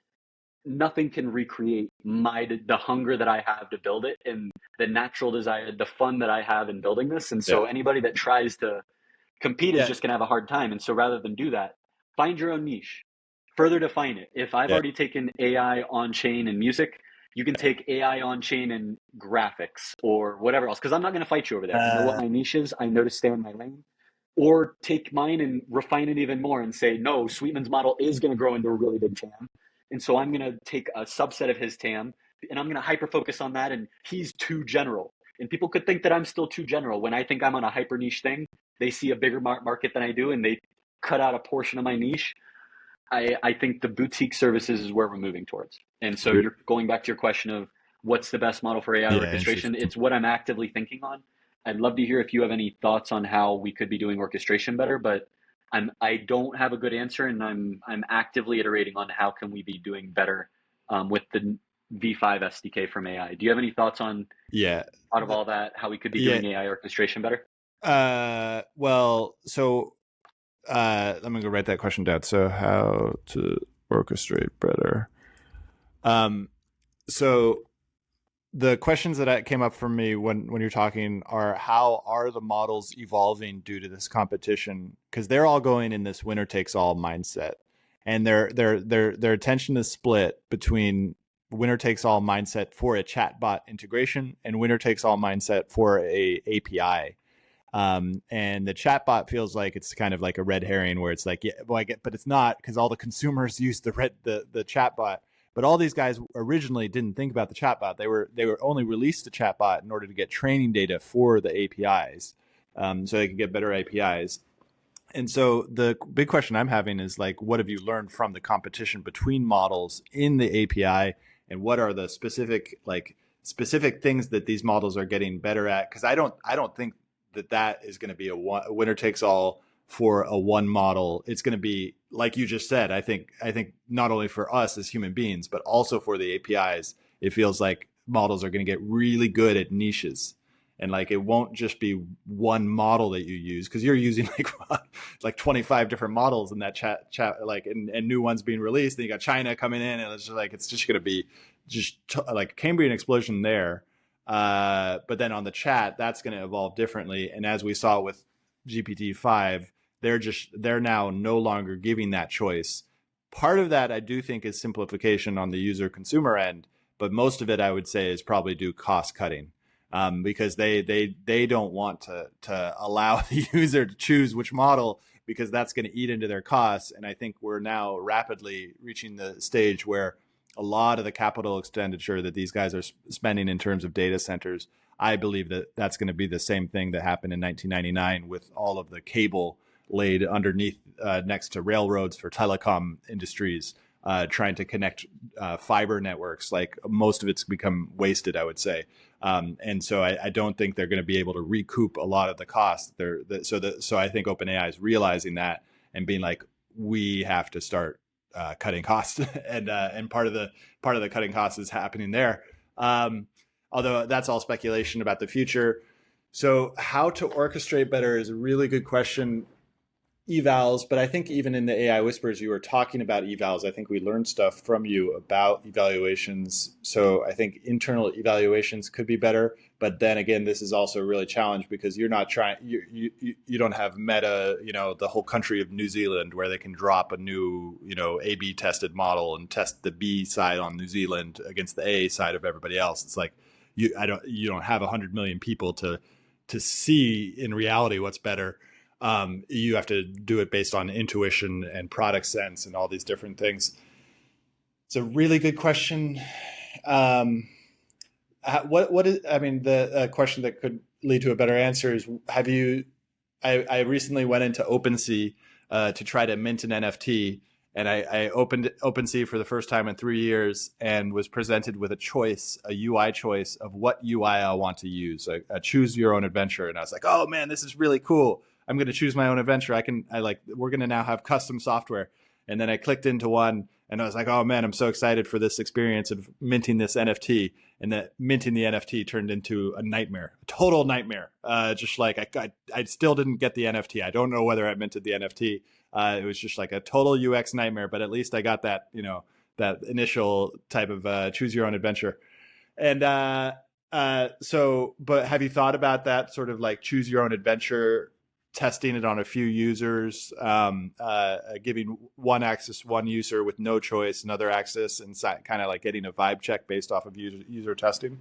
nothing can recreate the hunger that I have to build it and the natural desire, the fun that I have in building this. And so anybody that tries to compete is just going to have a hard time. And so rather than do that, find your own niche, further define it. If I've already taken AI on chain and music, you can take AI on chain and graphics or whatever else, because I'm not going to fight you over that. I know what my niche is. I know to stay in my lane. Or take mine and refine it even more and say, no, Sweetman's model is going to grow into a really big TAM. And so I'm going to take a subset of his TAM and I'm going to hyper focus on that. And he's too general. And people could think that I'm still too general. When I think I'm on a hyper niche thing, they see a bigger market than I do and they cut out a portion of my niche. I think the boutique services is where we're moving towards. And so you're going back to your question of what's the best model for AI orchestration. It's what I'm actively thinking on. I'd love to hear if you have any thoughts on how we could be doing orchestration better, but I don't have a good answer, and I'm actively iterating on how can we be doing better with the V5 SDK from AI. Do you have any thoughts on out of all that how we could be doing AI orchestration better? Well, so let me go write that question down. So how to orchestrate better? So the questions that came up for me when you're talking are, how are the models evolving due to this competition? Because they're all going in this winner takes all mindset, and their attention is split between winner takes all mindset for a chatbot integration and winner takes all mindset for a API. And the chatbot feels like it's kind of like a red herring where it's like, but it's not, because all the consumers use the chatbot. But all these guys originally didn't think about the chatbot. They were only released the chatbot in order to get training data for the APIs, so they could get better APIs. And so the big question I'm having is like, what have you learned from the competition between models in the API, and what are the specific things that these models are getting better at? Because I don't think that is going to be a winner takes all for a one model. It's going to be, like you just said, I think not only for us as human beings, but also for the APIs, it feels like models are going to get really good at niches. And like, it won't just be one model that you use, because you're using like 25 different models in that chat, like, and new ones being released. Then you got China coming in, and it's just going to be like Cambrian explosion there. But then on the chat, that's going to evolve differently. And as we saw with GPT-5, they're now no longer giving that choice. Part of that I do think is simplification on the user consumer end, but most of it I would say is probably due cost cutting, because they don't want to allow the user to choose which model, because that's going to eat into their costs. And I think we're now rapidly reaching the stage where a lot of the capital expenditure that these guys are spending in terms of data centers, I believe that that's going to be the same thing that happened in 1999 with all of the cable laid underneath next to railroads for telecom industries, trying to connect fiber networks. Like, most of it's become wasted, I would say. And so I don't think they're going to be able to recoup a lot of the costs. So I think OpenAI is realizing that and being like, we have to start cutting costs, and part of the cutting costs is happening there. Although that's all speculation about the future. So how to orchestrate better is a really good question. Evals, but I think even in the AI Whispers, you were talking about evals. I think we learned stuff from you about evaluations. So I think internal evaluations could be better. But then again, this is also really challenged because you're not trying, you don't have Meta, the whole country of New Zealand where they can drop a new, A/B tested model and test the B side on New Zealand against the A side of everybody else. It's like, you don't have 100 million people to see in reality what's better. You have to do it based on intuition and product sense and all these different things. It's a really good question. The question that could lead to a better answer is, I recently went into OpenSea to try to mint an NFT, And I opened OpenSea for the first time in 3 years and was presented with a UI choice of what UI I want to use, a choose your own adventure. And I was like, oh man, this is really cool. I'm going to choose my own adventure. We're going to now have custom software. And then I clicked into one and I was like, oh man, I'm so excited for this experience of minting this NFT. And that minting the NFT turned into a nightmare, a total nightmare. Just like I still didn't get the NFT. I don't know whether I minted the NFT. It was just like a total UX nightmare, but at least I got that, that initial type of choose your own adventure. And but have you thought about that sort of like choose your own adventure, testing it on a few users, giving one access, one user with no choice, another access, and kind of like getting a vibe check based off of user testing?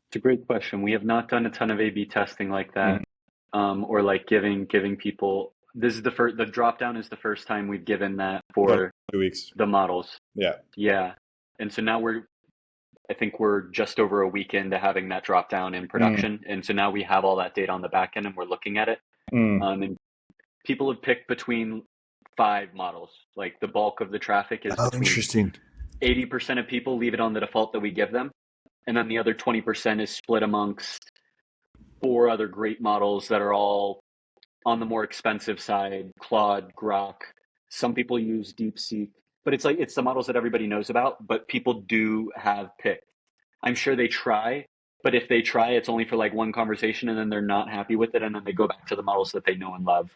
It's a great question. We have not done a ton of A/B testing like that, or like giving people. This is the drop down is the first time we've given that for 2 weeks. The models. Yeah. And so now I think we're just over a week into having that drop down in production. And so now we have all that data on the back end and we're looking at it. And people have picked between 5 models. Like the bulk of the traffic is interesting. 80% of people leave it on the default that we give them. And then the other 20% is split amongst 4 other great models that are all on the more expensive side: Claude, Grok. Some people use DeepSeek, but it's the models that everybody knows about, but people do have picked. I'm sure they try, but if they try, it's only for like one conversation and then they're not happy with it. And then they go back to the models that they know and love.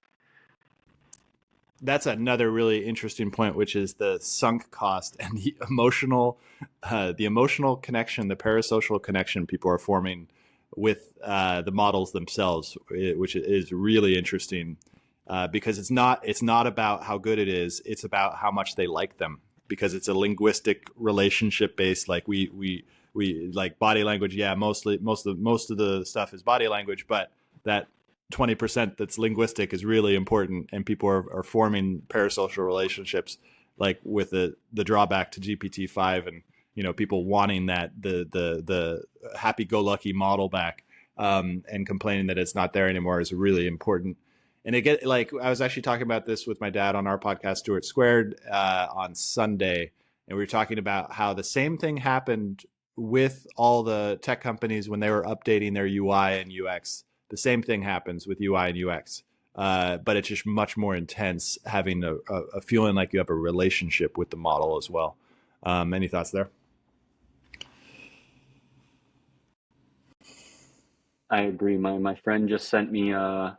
That's another really interesting point, which is the sunk cost and the emotional connection, the parasocial connection people are forming with the models themselves, which is really interesting, because it's not about how good it is. It's about how much they like them, because it's a linguistic relationship based. Like we like body language. Yeah, most of the stuff is body language, but that 20% that's linguistic is really important, and people are forming parasocial relationships, like with the drawback to GPT-5 and people wanting that the happy-go-lucky model back, and complaining that it's not there anymore is really important. And I was actually talking about this with my dad on our podcast, Stewart Squared, on Sunday, and we were talking about how the same thing happened with all the tech companies when they were updating their UI and UX. The same thing happens with UI and UX, but it's just much more intense, having a feeling like you have a relationship with the model as well. Any thoughts there? I agree. My friend just sent me on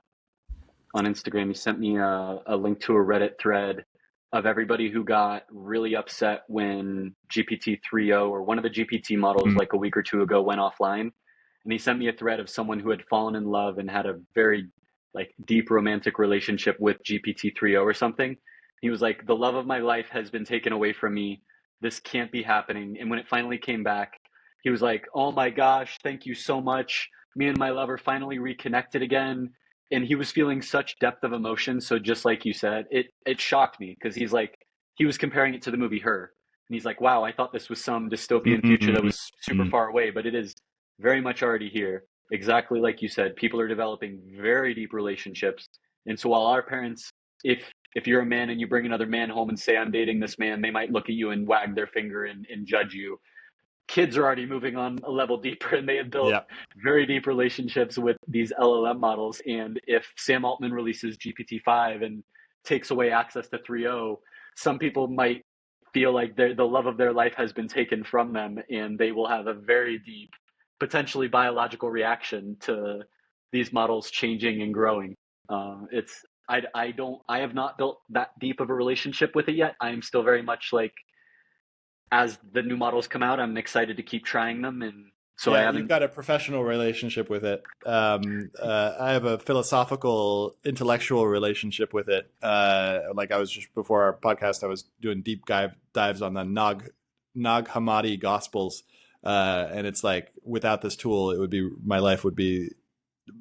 Instagram. He sent me a link to a Reddit thread of everybody who got really upset when GPT 3.0 or one of the GPT models like a week or two ago went offline. And he sent me a thread of someone who had fallen in love and had a very like deep romantic relationship with GPT 3.0 or something. He was like, the love of my life has been taken away from me. This can't be happening. And when it finally came back, he was like, oh my gosh, thank you so much. Me and my lover finally reconnected again. And he was feeling such depth of emotion. So just like you said, it shocked me, because he's like, he was comparing it to the movie Her. And he's like, wow, I thought this was some dystopian future that was super far away, but it is very much already here. Exactly like you said, people are developing very deep relationships. And so while our parents, if you're a man and you bring another man home and say, I'm dating this man, they might look at you and wag their finger and judge you. Kids are already moving on a level deeper, and they have built very deep relationships with these LLM models. And if Sam Altman releases GPT-5 and takes away access to 3.0, some people might feel like the love of their life has been taken from them, and they will have a very deep, potentially biological reaction to these models changing and growing. I have not built that deep of a relationship with it yet. I am still very much like, as the new models come out, I'm excited to keep trying them. And so you've got a professional relationship with it. I have a philosophical, intellectual relationship with it. Like I was just before our podcast, I was doing deep dives on the Nag Hammadi Gospels. And it's like, without this tool, my life would be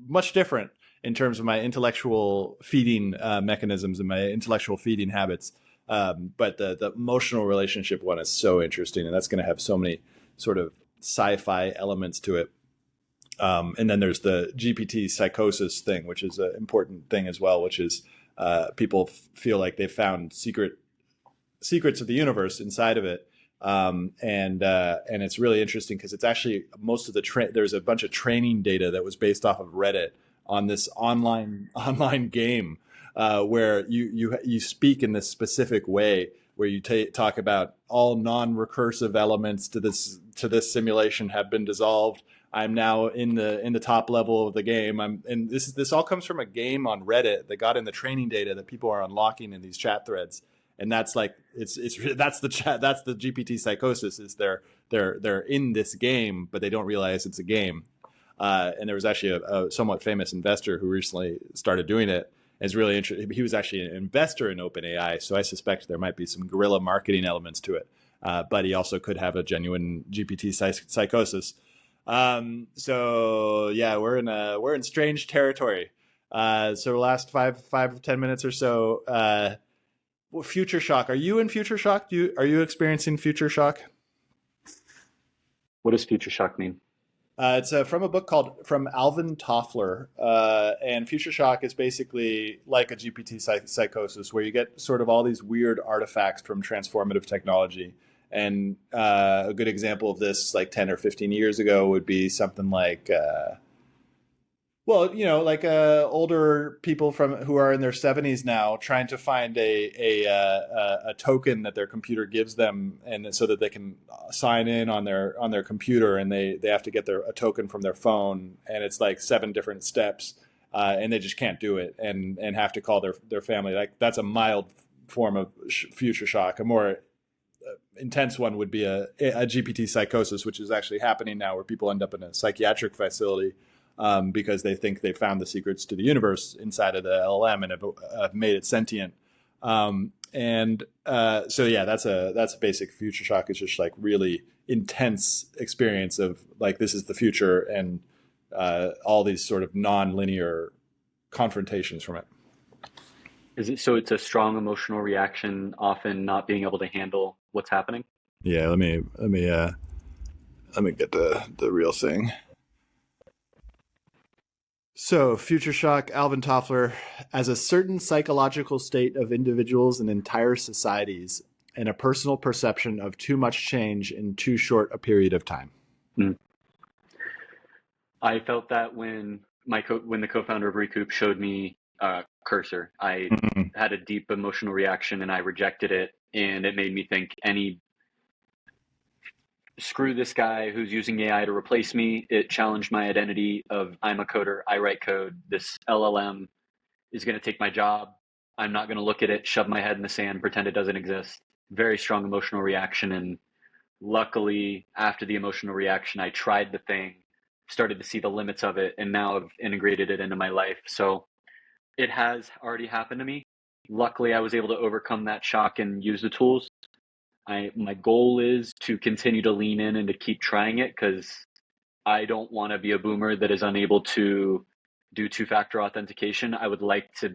much different in terms of my intellectual feeding mechanisms and my intellectual feeding habits. But the emotional relationship one is so interesting, and that's going to have so many sort of sci-fi elements to it. And then there's the GPT psychosis thing, which is an important thing as well, which is people feel like they found secrets of the universe inside of it. And it's really interesting because it's actually most of there's a bunch of training data that was based off of Reddit on this online game where you speak in this specific way where you talk about all non-recursive elements to this simulation have been dissolved. I'm now in the top level of the game. And this all comes from a game on Reddit that got in the training data that people are unlocking in these chat threads. And that's like that's the GPT psychosis is they're in this game, but they don't realize it's a game. And there was actually a somewhat famous investor who recently started doing it. Is really interesting. He was actually an investor in OpenAI, so I suspect there might be some guerrilla marketing elements to it. But he also could have a genuine GPT psychosis. So yeah, we're in strange territory. So the last 5-10 minutes or so. Future shock. Are you in future shock? Are you experiencing future shock? What does future shock mean? It's from a book from Alvin Toffler, and future shock is basically like a GPT psychosis, where you get sort of all these weird artifacts from transformative technology. And a good example of this, like 10 or 15 years ago, would be something like, older people who are in their 70s now trying to find a token that their computer gives them, and so that they can sign in on their computer, and they have to get a token from their phone, and it's like 7 different steps, and they just can't do it, and have to call their family. Like that's a mild form of future shock. A more intense one would be a GPT psychosis, which is actually happening now, where people end up in a psychiatric facility because they think they found the secrets to the universe inside of the LLM and have made it sentient. So yeah, that's a basic future shock. It's just like really intense experience of like, this is the future, and all these sort of non-linear confrontations from it. Is it so? It's a strong emotional reaction, often not being able to handle what's happening. Yeah, let me get the real thing. So, future shock, Alvin Toffler, as a certain psychological state of individuals and entire societies, and a personal perception of too much change in too short a period of time. Mm. I felt that when the co-founder of Recoup showed me Cursor, I had a deep emotional reaction, and I rejected it, and it made me think, screw this guy who's using AI to replace me. It challenged my identity of I'm a coder, I write code. This LLM is going to take my job. I'm not going to look at it, shove my head in the sand, pretend it doesn't exist. Very strong emotional reaction. And luckily, after the emotional reaction, I tried the thing, started to see the limits of it, and now I've integrated it into my life. So it has already happened to me. Luckily, I was able to overcome that shock and use the tools. My goal is to continue to lean in and to keep trying it, because I don't want to be a boomer that is unable to do 2-factor authentication. I would like to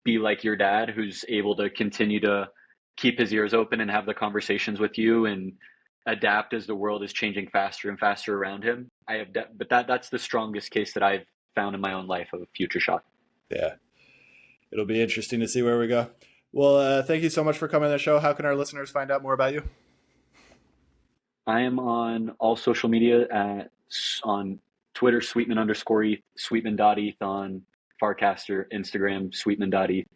be like your dad, who's able to continue to keep his ears open and have the conversations with you and adapt as the world is changing faster and faster around him. But that's the strongest case that I've found in my own life of future shock. Yeah. It'll be interesting to see where we go. Well, thank you so much for coming on the show. How can our listeners find out more about you? I am on all social media on Twitter, Sweetman_ETH, Sweetman.ETH, on Farcaster, Instagram, Sweetman.ETH.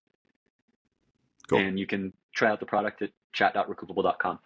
Cool. And you can try out the product at chat.recoupable.com.